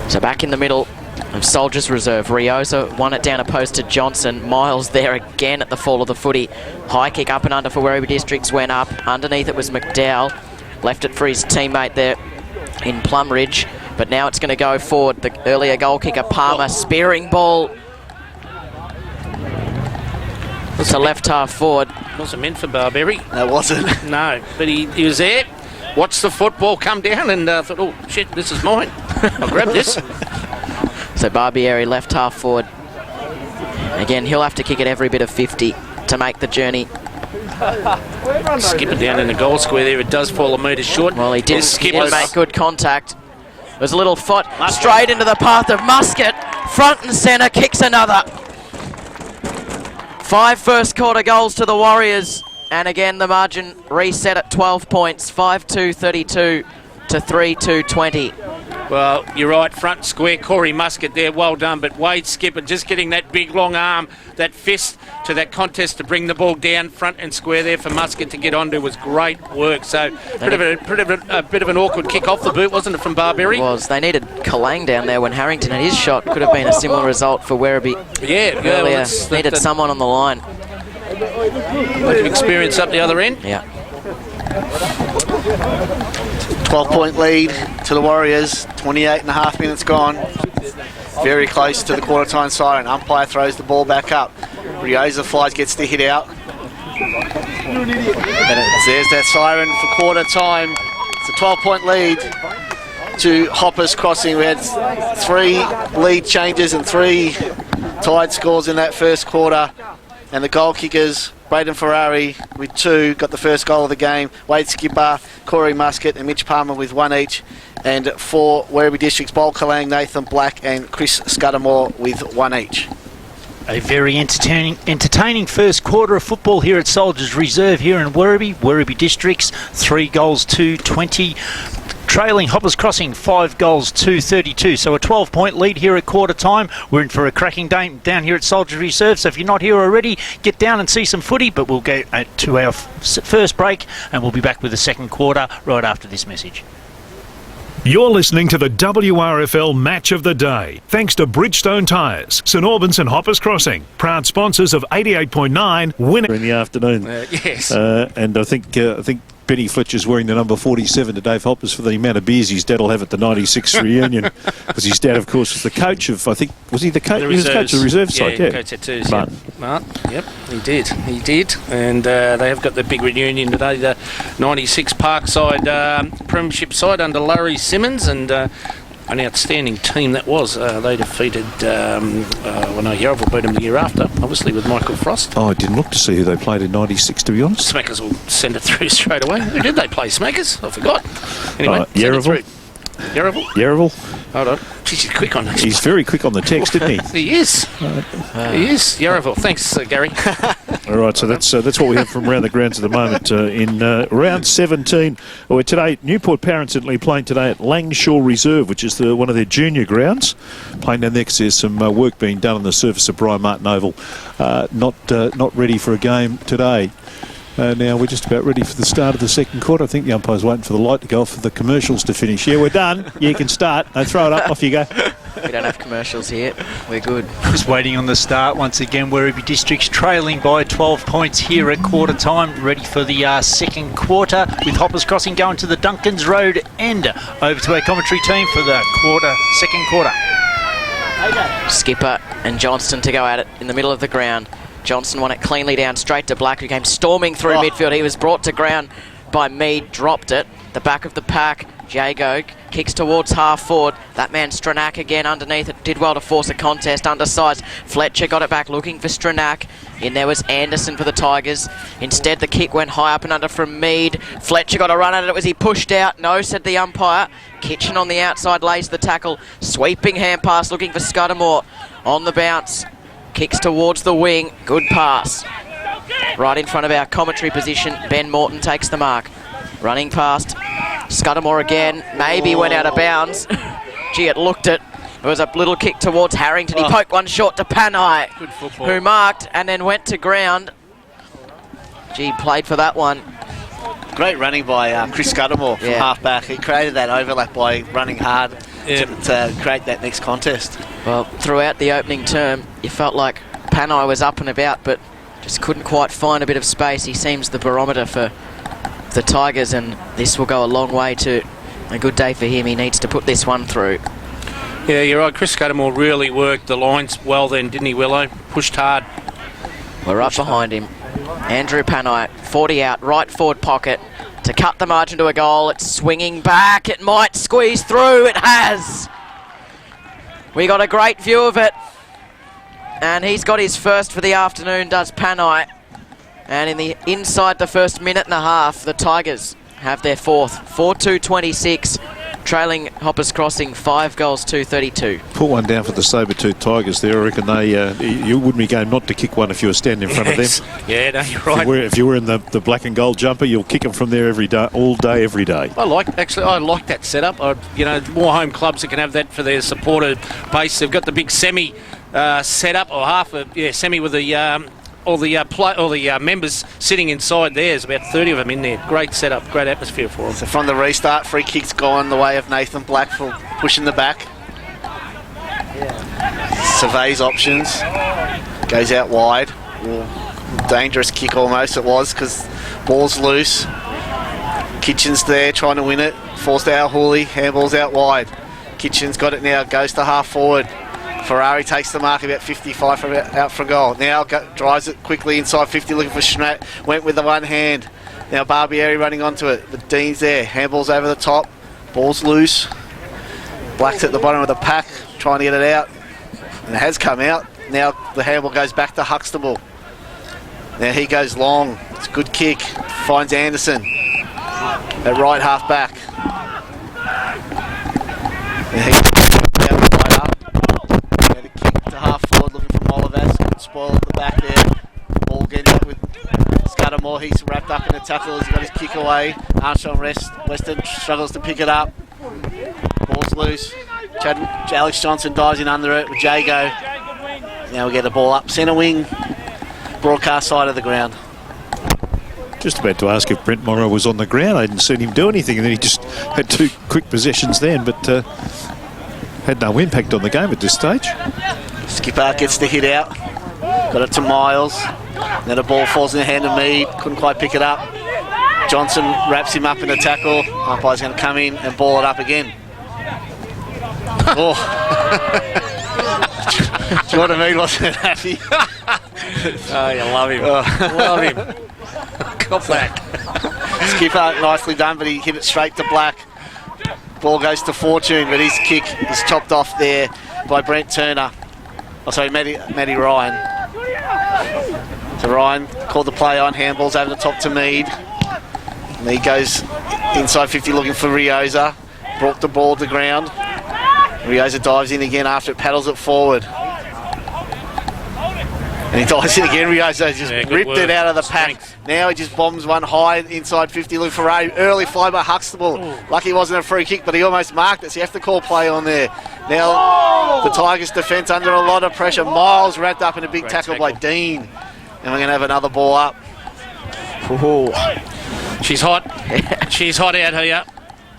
D: So back in the middle of Soldiers Reserve, Rioza won it down a post to Johnson. Miles there again at the fall of the footy. High kick up and under for Werribee Districts went up. Underneath it was McDowell. Left it for his teammate there in Plumridge. But now it's going to go forward. The earlier goal kicker, Palmer, spearing ball. It's a left half forward.
A: Wasn't meant for Barbieri.
B: No, it wasn't.
A: No, but he was there, watched the football come down and thought, oh, shit, this is mine. I'll grab this.
D: So Barbieri, left half forward. Again, he'll have to kick it every bit of 50 to make the journey.
A: Skipper down in the goal square there. It does fall a metre short.
D: Well, he didn't
A: Skipper's
D: make good contact. There's a little foot straight into the path of Muscat. Front and centre, kicks another. 5 first quarter goals to the Warriors. And again, the margin reset at 12 points. 5-2-32 to 3-2-20.
A: Well, you're right, front square, Corey Muscat there, well done, but Wade Skipper just getting that big long arm, that fist to that contest to bring the ball down front and square there for Muscat to get onto was great work. So a bit of an awkward kick off the boot, wasn't it, from Barbieri?
D: It was. They needed Kalang down there when Harrington had his shot. Could have been a similar result for Werribee.
A: Yeah,
D: Earlier, needed someone on the line.
A: Bit of experience up the other end.
D: Yeah.
B: 12-point lead to the Warriors. 28 and a half minutes gone. Very close to the quarter-time siren. Umpire throws the ball back up. Rioza flies, gets the hit out. And there's that siren for quarter-time. It's a 12-point lead to Hoppers Crossing. We had 3 lead changes and 3 tied scores in that first quarter. And the goal kickers, Braden Ferrari with 2, got the first goal of the game. Wade Skipper, Corey Muscat and Mitch Palmer with 1 each. And 4 Werribee Districts, Bold Kalang, Nathan Black and Chris Scudamore with 1 each.
E: A very entertaining first quarter of football here at Soldiers Reserve here in Werribee. Werribee Districts, 3 goals to 20. Trailing Hoppers Crossing 5 goals to 32. So a 12-point lead here at quarter time. We're in for a cracking game down here at Soldiers Reserve. So if you're not here already, get down and see some footy. But we'll go to our first break and we'll be back with the second quarter right after this message.
F: You're listening to the WRFL Match of the Day. Thanks to Bridgestone Tyres, St Albans and Hoppers Crossing, proud sponsors of 88.9 Winner
C: In the afternoon.
A: Yes.
C: And I think Benny Fletcher's wearing the number 47 to Dave Hoppers for the amount of beers his dad will have at the 96 reunion. Because his dad, of course, was the coach of, I think, was he the coach? He was the coach of the reserve side, yeah.
A: Coach at twos, Martin, yep, he did. And they have got the big reunion today, the 96 Parkside Premiership side under Larry Simmons, and an outstanding team that was. They defeated, Yarraville beat them the year after, obviously with Michael Frost.
C: Oh, I didn't look to see who they played in 96, to be honest.
A: Smackers will send it through straight away. Who did they play, Smackers? I forgot. Anyway,
C: Yarraville. Yarraville.
A: Hold on. He's quick on that.
C: He's very quick on the text, isn't he?
A: He is. He is. Yarraville. Thanks, Gary.
C: All right, so that's what we have from around the grounds at the moment in round 17. Well, today, Newport Power incidentally playing today at Langshaw Reserve, which is one of their junior grounds. Playing down there because there's some work being done on the surface of Brian Martin Oval. Not ready for a game today. Now we're just about ready for the start of the second quarter. I think the umpire's waiting for the light to go off for the commercials to finish. Yeah, we're done. You can start. No, throw it up. Off you go.
D: We don't have commercials here. We're good.
E: Just waiting on the start once again. Werribee Districts trailing by 12 points here at quarter time. Ready for the second quarter with Hoppers Crossing going to the Duncans Road end. Over to our commentary team for the second quarter.
D: Skipper and Johnston to go at it in the middle of the ground. Johnson won it cleanly down straight to Black, who came storming through midfield. He was brought to ground by Mead, dropped it. The back of the pack, Jago kicks towards half forward. That man Stranack again underneath it. Did well to force a contest, undersized. Fletcher got it back looking for Stranack. In there was Anderson for the Tigers. Instead the kick went high up and under from Mead. Fletcher got a run at it. Was he pushed out? No, said the umpire. Kitchen on the outside lays the tackle. Sweeping hand pass looking for Scudamore. On the bounce. Kicks towards the wing. Good pass. Right in front of our commentary position. Ben Morton takes the mark. Running past. Scudamore again. Maybe went out of bounds. Gee, it looked it. It was a little kick towards Harrington. He poked one short to Panai, who marked and then went to ground. Gee, played for that one.
B: Great running by Chris Scudamore from half-back. He created that overlap by running hard to create that next contest.
D: Well, throughout the opening term, you felt like Panai was up and about, but just couldn't quite find a bit of space. He seems the barometer for the Tigers, and this will go a long way to a good day for him. He needs to put this one through.
A: Yeah, you're right. Chris Scudamore really worked the lines well then, didn't he, Willow? Pushed hard.
D: We're up behind him. Andrew Panai, 40 out, right forward pocket to cut the margin to a goal. It's swinging back. It might squeeze through. It has. We got a great view of it. And he's got his first for the afternoon, does Panai. And inside the first minute and a half, the Tigers have their fourth. 4-2-26, trailing Hoppers Crossing 5 goals to 32.
C: Put one down for the Sabertooth Tigers there. I reckon you wouldn't be game not to kick one if you were standing in front of them.
A: Yeah, no, you're right.
C: If you were in the black and gold jumper, you'll kick them from there every day, all day, every day.
A: I like that setup. More home clubs that can have that for their supporter base. They've got the big semi set up, or half a semi with the all the members sitting inside there. There's about 30 of them in there. Great setup, great atmosphere for them.
B: So from the restart, free kick's gone the way of Nathan Black for pushing the back. Surveys options. Goes out wide. Dangerous kick almost it was, because ball's loose. Kitchen's there trying to win it. Forced out Hooley. Handball's out wide. Kitchen's got it now. Goes to half forward. Ferrari takes the mark about 55 from out for goal. Now drives it quickly inside 50 looking for Schnatt. Went with the one hand. Now Barbieri running onto it. But Dean's there. Handball's over the top. Ball's loose. Black's at the bottom of the pack trying to get it out. And it has come out. Now the handball goes back to Huxtable. Now he goes long. It's a good kick. Finds Anderson at right half back. And he down right up. Now the kick to half forward looking for Molovas. Spoil at the back there. Ball getting up with Scudamore. He's wrapped up in a tackle as he got his kick away. Armstrong Weston struggles to pick it up. Ball's loose. Alex Johnson dives in under it with Jago. Now we get the ball up centre wing, broadcast side of the ground.
C: Just about to ask if Brent Morrow was on the ground. I hadn't seen him do anything, and then he just had 2 quick possessions then, but had no impact on the game at this stage.
B: Skipper gets the hit out. Got it to Miles. Then the ball falls in the hand of Mead. Couldn't quite pick it up. Johnson wraps him up in a tackle. Umpire's going to come in and ball it up again. Oh. Jordan Mead wasn't happy.
A: Oh, you love him. Love him. Got back.
B: Skipper, nicely done, but he hit it straight to Black. Ball goes to Fortune, but his kick is chopped off there by Brent Turner. Oh, sorry, Matty Ryan. So Ryan called the play on. Handballs over the top to Mead. And he goes inside 50 looking for Rioza. Brought the ball to the ground. Rioza dives in again after it paddles it forward. And he dives in again. Rioza just ripped it out of the pack. Now he just bombs one high inside 50. Look for Ray. Early fly by Huxtable. Lucky it wasn't a free kick, but he almost marked it, so you have to call play on there. Now the Tigers' defence under a lot of pressure. Miles wrapped up in a big tackle by Dean. And we're going to have another ball up.
D: Ooh.
A: She's hot. She's hot out here.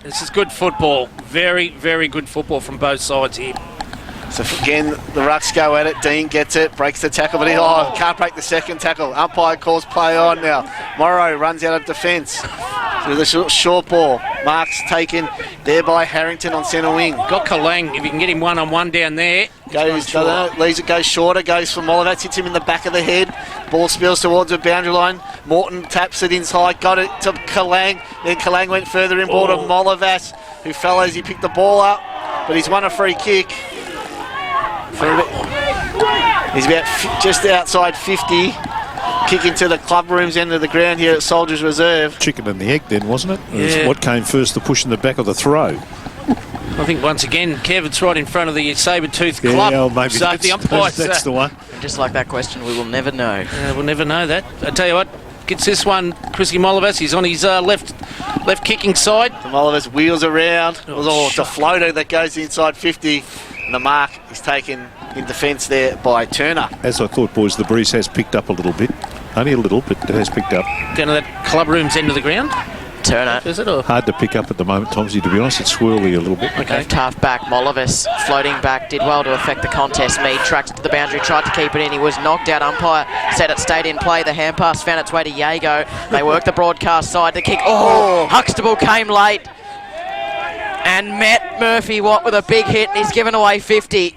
A: This is good football. Very, very good football from both sides here.
B: So again, the Rucks go at it. Dean gets it, breaks the tackle, but he can't break the second tackle. Umpire calls play on now. Morrow runs out of defence with a short ball. Mark's taken there by Harrington on centre wing.
A: Got Kalang. If you can get him one-on-one down there.
B: Leaves it, goes shorter, goes for Molovats, hits him in the back of the head. Ball spills towards the boundary line. Morton taps it inside, got it to Kalang. Then Kalang went further in ball to Molovats, who fell as he picked the ball up, but he's won a free kick. He's about just outside 50, kicking to the club room's end of the ground here at Soldiers Reserve.
C: Chicken and the egg then, wasn't it?
A: Yeah.
C: What came first, the push in the back or the throw?
A: I think once again, Kevin's right in front of the saber-toothed club.
C: Yeah, maybe
A: so the umpire,
C: that's the one.
D: And just like that question, we will never know.
A: We'll never know that. I tell you what, gets this one, Chrissy Molovas. He's on his left kicking side.
B: Molovas wheels around. It's a floater that goes inside 50. And the mark is taken in defence there by Turner.
C: As I thought, boys, the breeze has picked up a little bit. Only a little, but it has picked up.
A: Down to that club room's end of the ground.
D: Turner.
A: Is it? Or?
C: Hard to pick up at the moment, Tomsy, to be honest. It's swirly a little bit.
A: Okay.
D: Left half back, Molovas floating back, did well to affect the contest. Mead tracks to the boundary, tried to keep it in. He was knocked out. Umpire said it stayed in play. The hand pass found its way to Yago. They worked the broadcast side. The kick. Oh! Huxtable came late and met Murphy Watt with a big hit. And he's given away 50.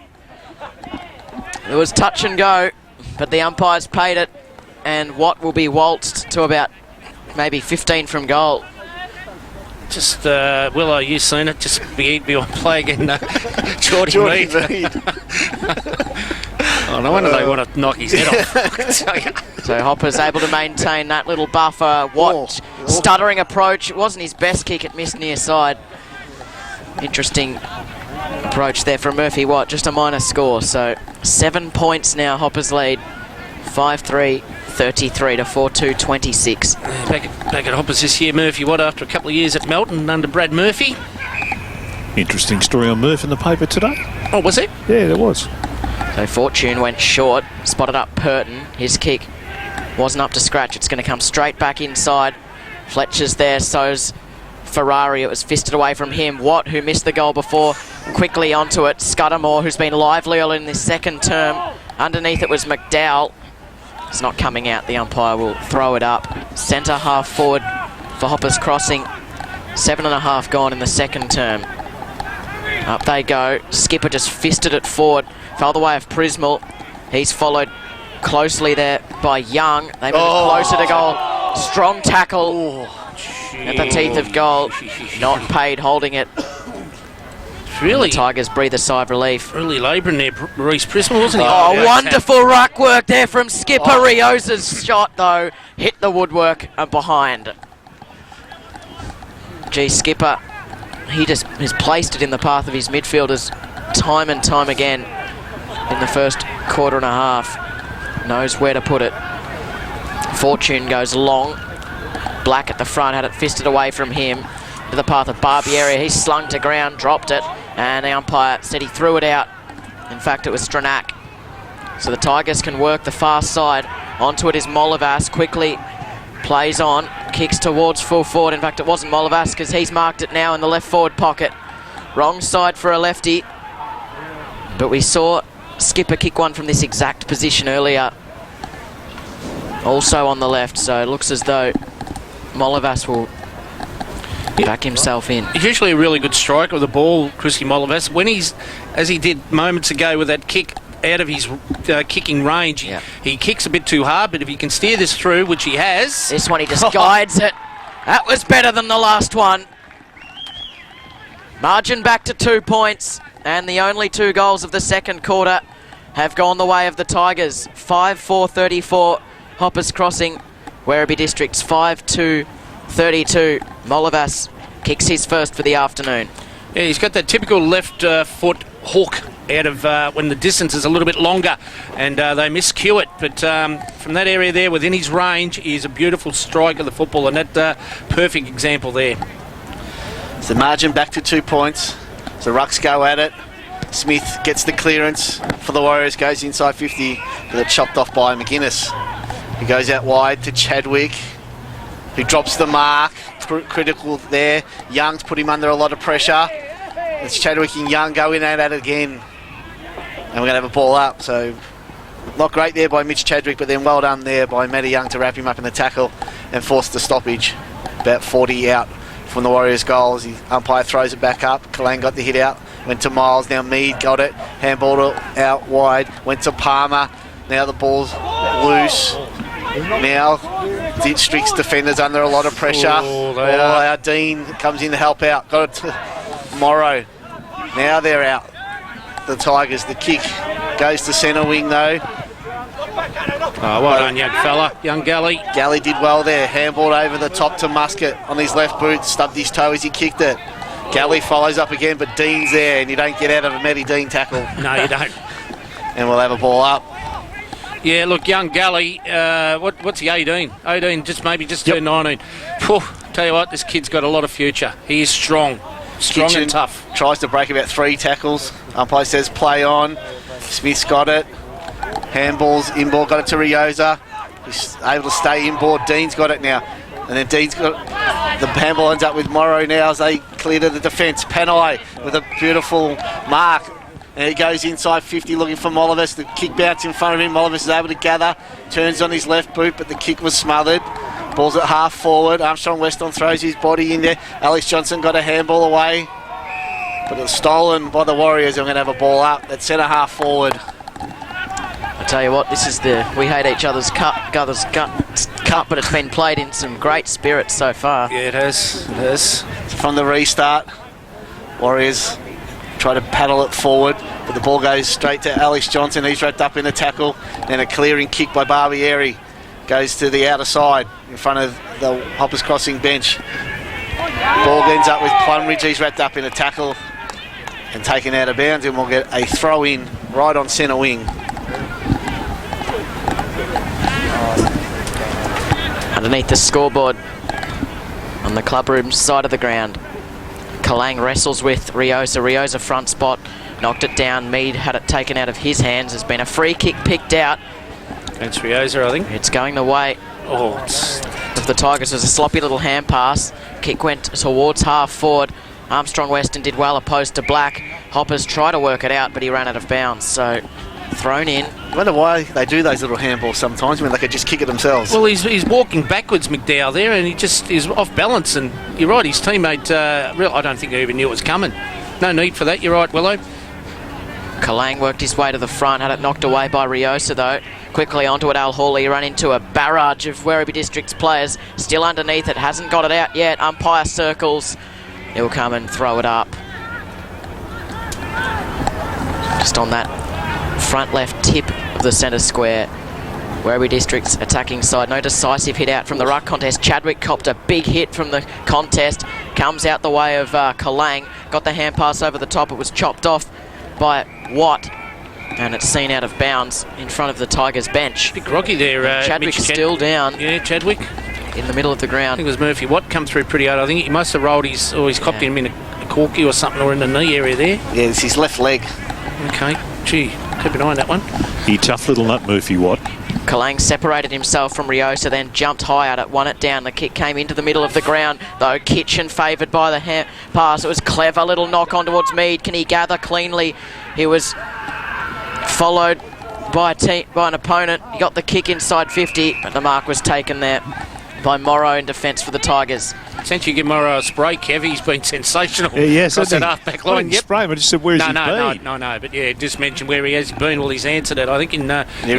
D: It was touch and go, but the umpires paid it, and Watt will be waltzed to about maybe 15 from goal.
A: Just, Willow, you seen it? Just be on play again. Geordie Mead. Oh, no wonder they want to knock his head off.
D: So Hopper's able to maintain that little buffer. Watt, stuttering approach. It wasn't his best kick, it missed near side. Interesting approach there from Murphy Watt, just a minor score. So 7 points now, Hopper's lead. 5-3, 33 to 4-2, 26.
A: Back at Hoppers this year, Murphy Watt, after a couple of years at Melton under Brad Murphy.
C: Interesting story on Murph in the paper today.
A: Oh, was it?
C: Yeah, there was.
D: So Fortune went short, spotted up Purton. His kick wasn't up to scratch. It's going to come straight back inside. Fletcher's there, so's Ferrari. It was fisted away from him. Watt, who missed the goal before, quickly onto it. Scudamore, who's been lively all in this second term. Underneath it was McDowell. It's not coming out. The umpire will throw it up. Centre half forward for Hoppers Crossing. 7.5 gone in the second term. Up they go. Skipper just fisted it forward. Fell the way of Prismal. He's followed closely there by Young. They move it closer to goal. Strong tackle at the teeth of goal. Not paid holding it.
A: Really,
D: the Tigers breathe a sigh of relief.
A: Really labouring there, Reece Prismal, wasn't he?
D: Oh, wonderful ruck work there from Skipper. Riosa's shot, though, hit the woodwork and behind. Gee, Skipper, he just has placed it in the path of his midfielders time and time again in the first quarter and a half. Knows where to put it. Fortune goes long. Black at the front, had it fisted away from him. To the path of Barbieri. He slung to ground, dropped it, and the umpire said he threw it out. In fact, it was Stranack. So the Tigers can work the far side. Onto it is Molovas, quickly plays on, kicks towards full forward. In fact, it wasn't Molovas because he's marked it now in the left forward pocket. Wrong side for a lefty. But we saw Skipper kick one from this exact position earlier. Also on the left, so it looks as though Molovas will back himself in.
A: He's usually a really good striker of the ball, Chrissy Molovas. When he's, as he did moments ago with that kick out of his kicking range, he kicks a bit too hard, but if he can steer this through, which he has...
D: This one he just guides it. That was better than the last one. Margin back to 2 points, and the only 2 goals of the second quarter have gone the way of the Tigers. 5-4-34, Hoppers Crossing, Werribee Districts 5-2-32. Molovas kicks his first for the afternoon.
A: Yeah, he's got that typical left foot hook out of when the distance is a little bit longer, and they miscue it. But from that area there, within his range, he's a beautiful strike of the football, and that perfect example there.
B: So margin back to 2 points. So Rucks go at it. Smith gets the clearance for the Warriors, goes inside 50, but it's chopped off by McGuinness. He goes out wide to Chadwick, who drops the mark. Critical there. Young's put him under a lot of pressure. It's Chadwick and Young go in and at it again. And we're going to have a ball up. So not great there by Mitch Chadwick, but then well done there by Matty Young to wrap him up in the tackle and force the stoppage. About 40 out from the Warriors' goal as the umpire throws it back up. Kalang got the hit out. Went to Miles. Now Mead got it. Handballed it out wide. Went to Palmer. Now the ball's loose. Now District's defenders under a lot of pressure. Our Dean comes in to help out. Got it to Morrow. Now they're out. The Tigers. The kick goes to centre wing though.
A: Well done, young fella. Young Galley.
B: Galley did well there. Handballed over the top to Muscat on his left boot. Stubbed his toe as he kicked it. Galley follows up again, but Dean's there, and you don't get out of a Matty Dean tackle.
A: No, you don't.
B: And we'll have a ball up.
A: Yeah, look, young Galley, what's he, 18? 18, just turned 19. Whew, tell you what, this kid's got a lot of future. He is strong and tough.
B: Tries to break about 3 tackles. Umpire says play on. Smith's got it. Handballs, inboard, got it to Riosa. He's able to stay inboard. Dean's got it now. And then Dean's got the handball ends up with Morrow now as they clear to the defence. Panay with a beautiful mark. And he goes inside 50 looking for Molovas. The kick bounce in front of him. Molovas is able to gather. Turns on his left boot, but the kick was smothered. Ball's at half forward. Armstrong Weston throws his body in there. Alex Johnson got a handball away. But it's stolen by the Warriors. I'm going to have a ball up. That's centre half forward.
D: I tell you what, this is the We Hate Each Other's Cup, but it's been played in some great spirits so far.
A: Yeah, it has. It has.
B: From the restart, Warriors try to paddle it forward, but the ball goes straight to Alex Johnson. He's wrapped up in the tackle. Then a clearing kick by Barbieri. Goes to the outer side in front of the Hoppers Crossing bench. Ball ends up with Plumridge. He's wrapped up in a tackle and taken out of bounds, and we'll get a throw in right on centre wing.
D: Underneath the scoreboard on the clubroom side of the ground, Kalang wrestles with Riosa. Riosa front spot, knocked it down. Mead had it taken out of his hands. There's been a free kick picked out.
A: Against Riosa, I think.
D: It's going the way of the Tigers. It was a sloppy little hand pass. Kick went towards half forward. Armstrong Weston did well opposed to Black. Hoppers tried to work it out, but he ran out of bounds. So Thrown in.
B: I wonder why they do those little handballs sometimes when they could just kick it themselves.
A: Well, he's walking backwards, McDowell, there, and he's off balance. And you're right, his teammate, I don't think he even knew it was coming. No need for that, you're right, Willow.
D: Kalang worked his way to the front, had it knocked away by Riosa though. Quickly onto it, Al Hawley run into a barrage of Werribee District's players. Still underneath it, hasn't got it out yet. Umpire circles. He'll come and throw it up. Just on that front left tip of the centre square. Werribee District's attacking side. No decisive hit out from the ruck contest. Chadwick copped a big hit from the contest. Comes out the way of Kalang. Got the hand pass over the top. It was chopped off by Watt. And it's seen out of bounds in front of the Tigers bench.
A: Bit groggy there.
D: Chadwick still down.
A: Yeah, Chadwick.
D: In the middle of the
A: I
D: ground.
A: think it was Murphy Watt come through pretty hard. I think he must have rolled he's copped him in a corky or something, or in the knee area there.
B: Yeah, it's his left leg.
A: Okay. Gee, keep an eye on that one.
C: He tough little nut, Murphy Watt.
D: Kalang separated himself from Riosa, then jumped high at it, won it down. The kick came into the middle of the ground, though Kitchen favoured by the pass. It was clever little knock on towards Mead. Can he gather cleanly? He was followed by an opponent. He got the kick inside 50, but the mark was taken there by Morrow in defence for the Tigers.
A: Since you give Morrow a spray, Kev, he's been sensational.
C: Yeah, yes,
A: across that half-back line.
C: Yep. Spray him. I just said, where's he been?
A: No, but yeah, just mentioned where he has been. Well, he's answered it, I think, in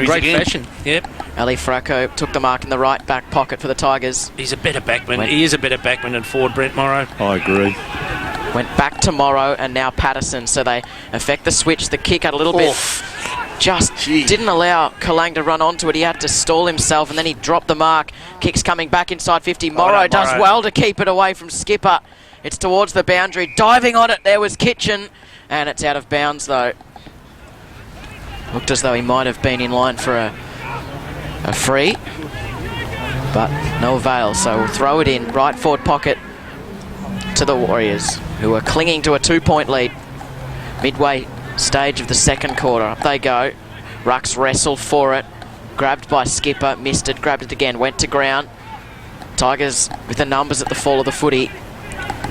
A: great fashion. Yep.
D: Ali Fracco took the mark in the right back pocket for the Tigers.
A: He's a better backman. He is a better backman than Ford, Brent Morrow.
C: I agree.
D: Went back to Morrow and now Patterson, so they affect the switch. The kick out a little bit. Just didn't allow Kalang to run onto it. He had to stall himself and then he dropped the mark. Kick's coming back inside 50. Morrow does well to keep it away from Skipper. It's towards the boundary. Diving on it, there was Kitchen. And it's out of bounds though. Looked as though he might have been in line for a free. But no avail, so we'll throw it in. Right forward pocket to the Warriors, who are clinging to a 2-point lead. Midway stage of the second quarter. Up they go. Rucks wrestle for it. Grabbed by Skipper. Missed it. Grabbed it again. Went to ground. Tigers with the numbers at the fall of the footy.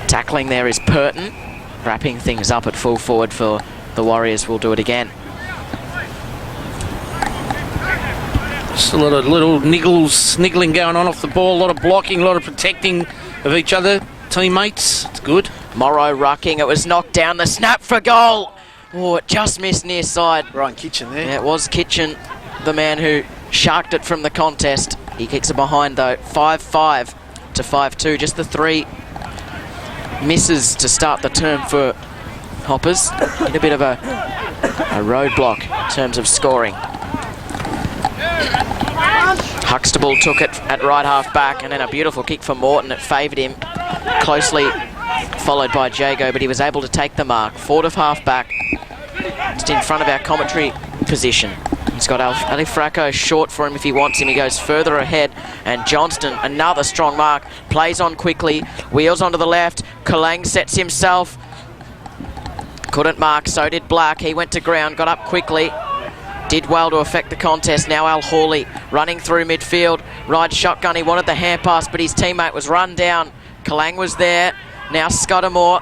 D: Tackling there is Purton. Wrapping things up at full forward for the Warriors. Will do it again.
A: Just a lot of little niggling going on off the ball. A lot of blocking. A lot of protecting of each other. Teammates. It's good.
D: Morrow rucking. It was knocked down. The snap for goal. Oh, it just missed near side.
B: Ryan Kitchen there.
D: Yeah, it was Kitchen, the man who sharked it from the contest. He kicks it behind though. 5-5 to 5-2. Just the 3 misses to start the term for Hoppers. In a bit of a roadblock in terms of scoring. Huxtable took it at right half back, and then a beautiful kick for Morton. It favoured him. Closely followed by Jago, but he was able to take the mark. Forward of half back. Just in front of our commentary position. He's got Ali Fracco short for him if he wants him. He goes further ahead. And Johnston, another strong mark. Plays on quickly. Wheels onto the left. Kalang sets himself. Couldn't mark, so did Black. He went to ground, got up quickly. Did well to affect the contest. Now Al Hawley running through midfield. Rides shotgun. He wanted the hand pass, but his teammate was run down. Kalang was there. Now Scudamore.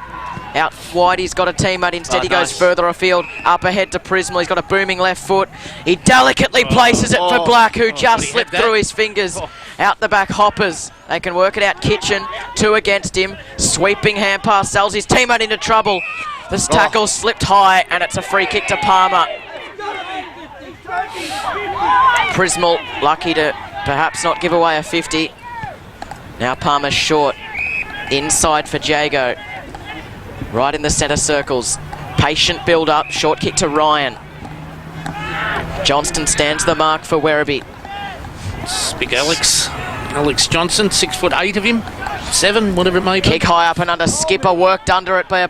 D: Out wide, he's got a teammate. Instead, he goes further afield. Up ahead to Prismal. He's got a booming left foot. He delicately places it for Black, who just slipped through his fingers. Out the back, Hoppers. They can work it out. Kitchen, 2 against him. Sweeping hand pass, sells his teammate into trouble. This tackle slipped high, and it's a free kick to Palmer. Prismal, lucky to perhaps not give away a 50. Now Palmer's short. Inside for Jago. Right in the centre circles. Patient build up. Short kick to Ryan. Johnston stands the mark for Werribee.
A: It's big Alex. Alex Johnson, 6'8" of him. 7, whatever it may be.
D: Kick high up and under. Skipper worked under it by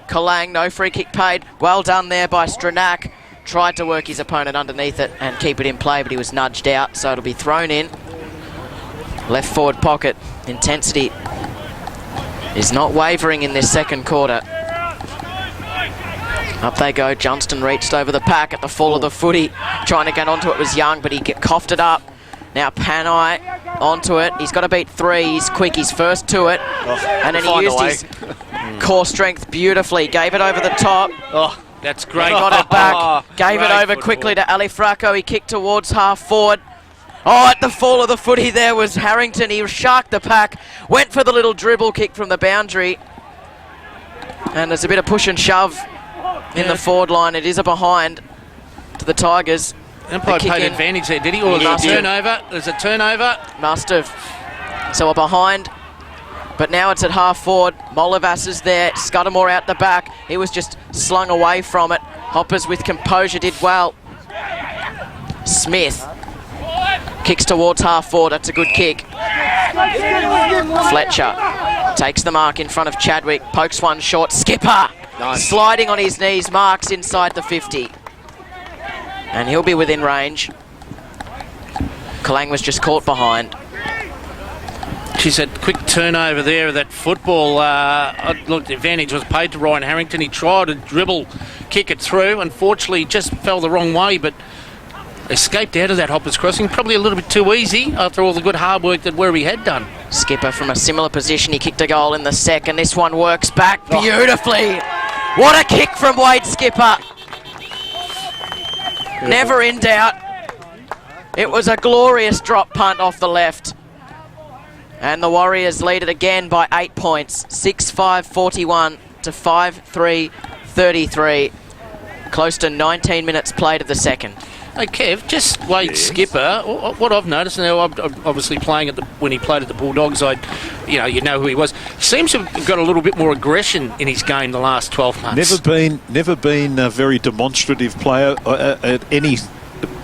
D: Kalang. No free kick paid. Well done there by Stranak. Tried to work his opponent underneath it and keep it in play, but he was nudged out, so it'll be thrown in. Left forward pocket. Intensity is not wavering in this second quarter. Up they go. Johnston reached over the pack at the fall of the footy. Trying to get onto it was Young, but he coughed it up. Now Panai onto it. He's got to beat 3. He's quick. He's first to it. And then he used his core strength beautifully. Gave it over the top.
A: That's great.
D: Got it back. Gave it
A: Great
D: over
A: football.
D: quickly to Ali Fracco. He kicked towards half forward. Oh, at the fall of the footy there was Harrington. He sharked the pack. Went for the little dribble kick from the boundary. And there's a bit of push and shove in the forward line. It is a behind to the Tigers.
A: Umpire
D: kick
A: paid
D: in.
A: advantage there, did he? Or
D: He
A: was it a
D: did.
A: turnover? There's a turnover.
D: Must have. So a behind. But now it's at half forward. Molavas is there. Scudamore out the back. He was just slung away from it. Hoppers with composure did well. Smith kicks towards half forward. That's a good kick. Fletcher takes the mark in front of Chadwick. Pokes one short. Skipper sliding on his knees. Marks inside the 50. And he'll be within range. Kalang was just caught behind.
A: She's a quick turnover there of that football. Look, the advantage was paid to Ryan Harrington. He tried to dribble, kick it through. Unfortunately, just fell the wrong way, but escaped out of that Hoppers crossing. Probably a little bit too easy after all the good hard work that Werribee had done.
D: Skipper from a similar position. He kicked a goal in the second. This one works back beautifully. What a kick from Wade Skipper. Never in doubt. It was a glorious drop punt off the left. And the Warriors lead it again by 8 points. 6-5-41 to 5-3-33. Close to 19 minutes played of the second.
A: Hey, Kev, just Wade Skipper. What I've noticed now, I'm obviously playing when he played at the Bulldogs, you know who he was. Seems to have got a little bit more aggression in his game the last 12 months.
C: Never been a very demonstrative player at any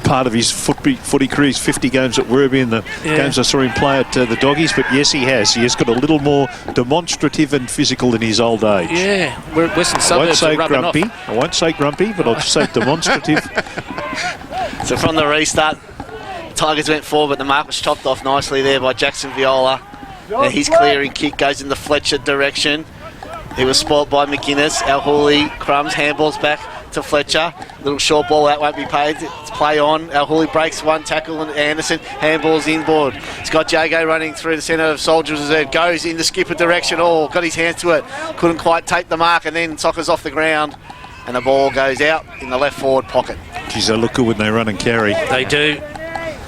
C: part of his footy career. He's 50 games at Werribee and the games I saw him play at the Doggies, but yes, he has. He has got a little more demonstrative and physical in his old age.
A: Yeah, Western
C: I won't
A: Suburbs
C: say
A: are rubbing
C: grumpy.
A: off.
C: I won't say grumpy, but I'll just say demonstrative.
B: So from the restart, Tigers went forward, but the mark was chopped off nicely there by Jackson Viola. And his clearing kick goes in the Fletcher direction. He was spoilt by McInnes. Al-Hooley crumbs, handballs back to Fletcher. Little short ball, that won't be paid. It's play on. Al-Hooley breaks one tackle and Anderson handballs inboard. Scott Jago running through the centre of Soldiers Reserve. Goes in the Skipper direction. Oh, got his hands to it. Couldn't quite take the mark and then Soccer's off the ground. And the ball goes out in the left forward pocket.
C: Geez, they look good when they run and carry.
A: They do.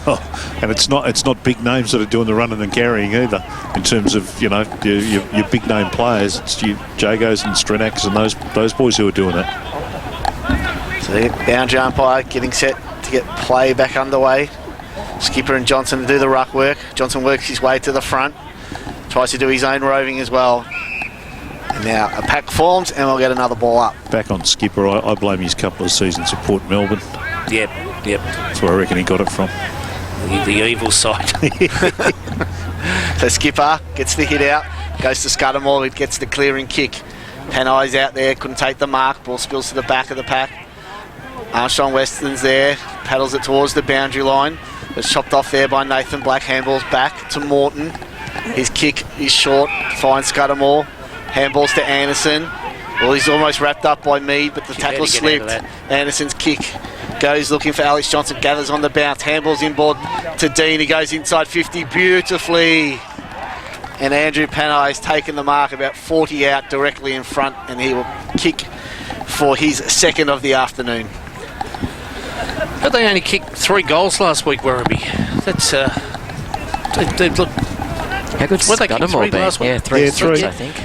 C: Oh, and it's not big names that are doing the running and carrying either. In terms of your big name players, it's you Jagos and Strenaks and those boys who are doing it.
B: So the boundary umpire getting set to get play back underway. Skipper and Johnson to do the ruck work. Johnson works his way to the front, tries to do his own roving as well. And now a pack forms and we'll get another ball up.
C: Back on Skipper, I blame his couple of seasons at Port Melbourne.
A: Yep.
C: That's where I reckon he got it from.
A: The evil side.
B: So Skipper gets the hit out, goes to Scudamore, it gets the clearing kick. Panai's out there, couldn't take the mark, ball spills to the back of the pack. Armstrong Weston's there, paddles it towards the boundary line. It's chopped off there by Nathan Black, handballs back to Morton. His kick is short, finds Scudamore. Handballs to Anderson. Well, he's almost wrapped up by Mead, but the tackle slipped. Anderson's kick goes looking for Alex Johnson, gathers on the bounce, handballs inboard to Dean. He goes inside 50 beautifully. And Andrew Panai has taken the mark about 40 out directly in front, and he will kick for his second of the afternoon.
A: But they only kicked 3 goals last week, Werribee. That's they look.
D: How good
A: What they kicked 3
D: been?
A: last week?
D: Yeah, three,
C: Yeah,
D: I think.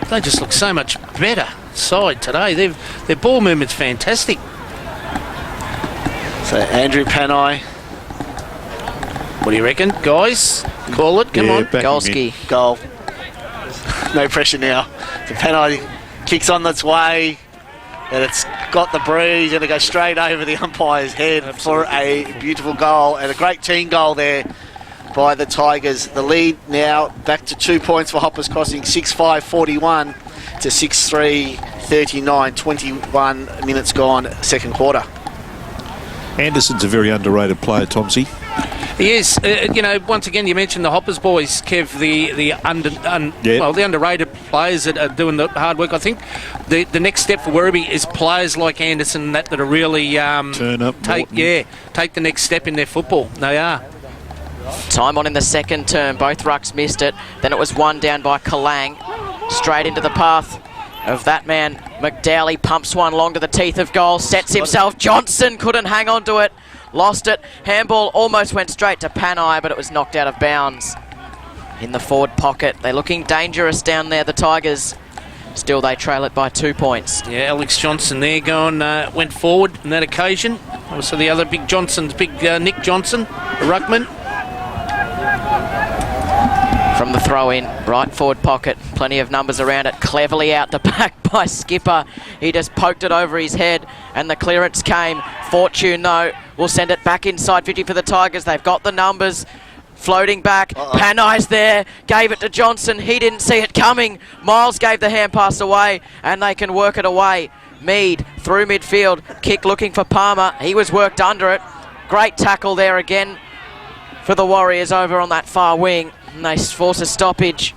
A: They just look so much better side today. Their ball movement's fantastic.
B: So Andrew Panai,
A: What do you reckon, guys? Call it. Come on.
C: back him in.
D: Golski.
B: goal. No pressure now. So Panai kicks on its way, and it's got the breeze, and it goes straight over the umpire's head for a beautiful goal, and a great team goal there by the Tigers. The lead now back to 2 points for Hoppers Crossing, 6-5-41 to 6-3-39, 21 minutes gone, second quarter.
C: Anderson's a very underrated player, Tomsy.
A: He is. Once again, you mentioned the Hoppers boys, Kev, the underrated players that are doing the hard work. I think the next step for Werribee is players like Anderson that are really
C: Turn up,
A: take
C: Morton.
A: the next step in their football. They are.
D: Time on in the second term. Both rucks missed it. Then it was one down by Kalang. Straight into the path. of that man, McDowley. Pumps one long to the teeth of goal, sets himself. Johnson couldn't hang on to it, lost it. Handball almost went straight to Panay, but it was knocked out of bounds in the forward pocket. They're looking dangerous down there, the Tigers. Still, they trail it by 2 points.
A: Yeah, Alex Johnson there went forward on that occasion. Also the other big Johnson's, Nick Johnson, the ruckman.
D: From the throw-in, right forward pocket, plenty of numbers around it, cleverly out the back by Skipper. He just poked it over his head and the clearance came. Fortune, though, will send it back inside 50 for the Tigers. They've got the numbers. Floating back, Panay's there, gave it to Johnson, he didn't see it coming. Miles gave the hand pass away and they can work it away. Mead through midfield, kick looking for Palmer, he was worked under it. Great tackle there again for the Warriors over on that far wing, and they force a stoppage.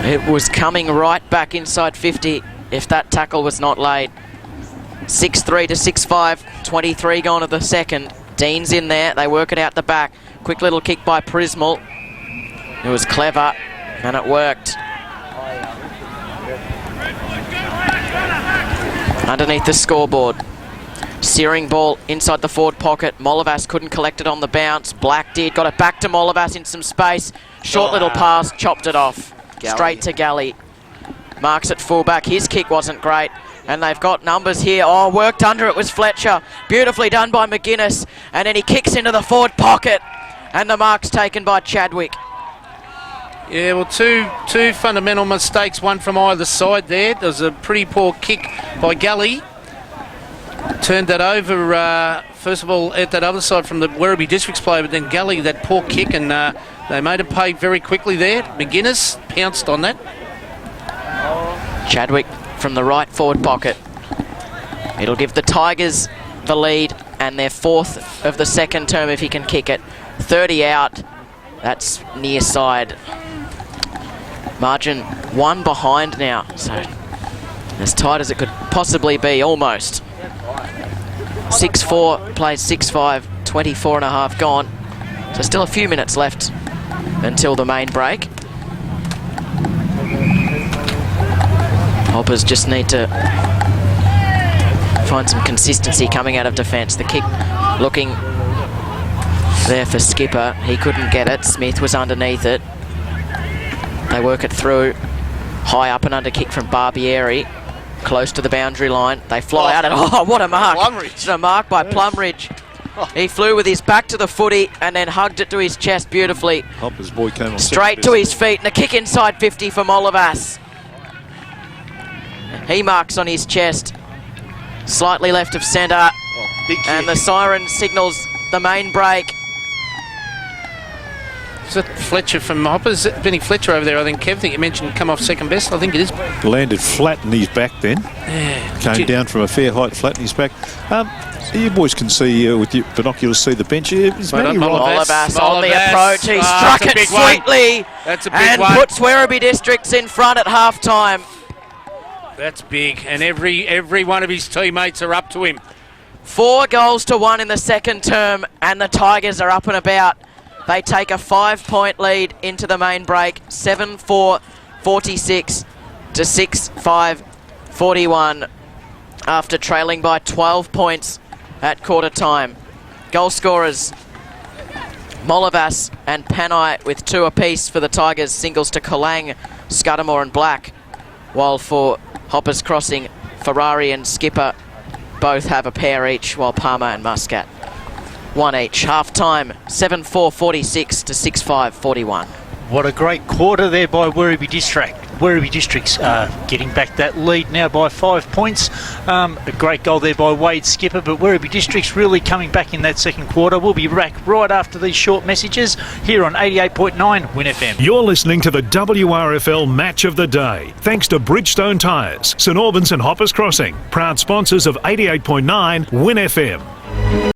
D: It was coming right back inside 50 if that tackle was not laid. 6-3 to 6-5, 23 gone of the second. Dean's in there, they work it out the back. Quick little kick by Prismal. It was clever, and it worked. Underneath the scoreboard. Searing ball inside the forward pocket. Molavas couldn't collect it on the bounce. Black did, got it back to Molavas in some space. Short little pass, chopped it off.
B: Galley.
D: Straight to Galley. Marks at fullback, his kick wasn't great. And they've got numbers here. Oh, worked under it was Fletcher. Beautifully done by McGuinness. And then he kicks into the forward pocket. And the mark's taken by Chadwick.
A: Yeah, well, two fundamental mistakes, one from either side there. There was a pretty poor kick by Gully. Turned that over, first of all, at that other side from the Werribee Districts player, but then Gully, that poor kick, and they made it pay very quickly there. McGuinness pounced on that.
D: Chadwick from the right forward pocket. It'll give the Tigers the lead and their fourth of the second term if he can kick it. 30 out, that's near side. Margin one behind now, so as tight as it could possibly be, almost. 6-4 plays 6-5, 24 and a half gone. So still a few minutes left until the main break. Hoppers just need to find some consistency coming out of defence. The kick looking there for Skipper. He couldn't get it. Smith was underneath it. They work it through. High up and under kick from Barbieri. Close to the boundary line. They fly out and what a mark.
B: Plumridge.
D: A mark by Plumridge. He flew with his back to the footy and then hugged it to his chest beautifully.
C: Hopper's boy came on
D: straight to his feet and a kick inside 50 for Molavas. He marks on his chest. Slightly left of centre.
B: Big kick.
D: And the siren signals the main break.
A: Is it Fletcher from Hoppers? Benny Fletcher over there, I think. Kev, I think you mentioned come off second best. I think it is.
C: Landed flat in his back then.
A: Yeah.
C: Came down from a fair height, flat in his back. You boys can see with your binoculars, see the bench. Is Matty right?
D: Molavas on the approach. He struck it sweetly.
A: That's a big
D: and
A: one.
D: puts Werribee Districts in front at half time.
A: That's big, and every one of his teammates are up to him.
D: 4 goals to 1 in the second term, and the Tigers are up and about. They take a 5-point lead into the main break, 7-4, 46 to 6-5, 41, after trailing by 12 points at quarter time. Goal scorers, Molavas and Panay with 2 apiece for the Tigers, singles to Kalang, Scudamore and Black, while for Hoppers Crossing, Ferrari and Skipper both have a pair each, while Palmer and Muscat 1 each. Half time, 7-4, 46 to 6-5, 41.
E: What a great quarter there by Werribee District. Werribee Districts getting back that lead now by 5 points. A great goal there by Wade Skipper, but Werribee Districts really coming back in that second quarter. We'll be back right after these short messages here on 88.9 Win FM.
F: You're listening to the WRFL Match of the Day, thanks to Bridgestone Tyres, St Albans and Hoppers Crossing, proud sponsors of 88.9 Win FM.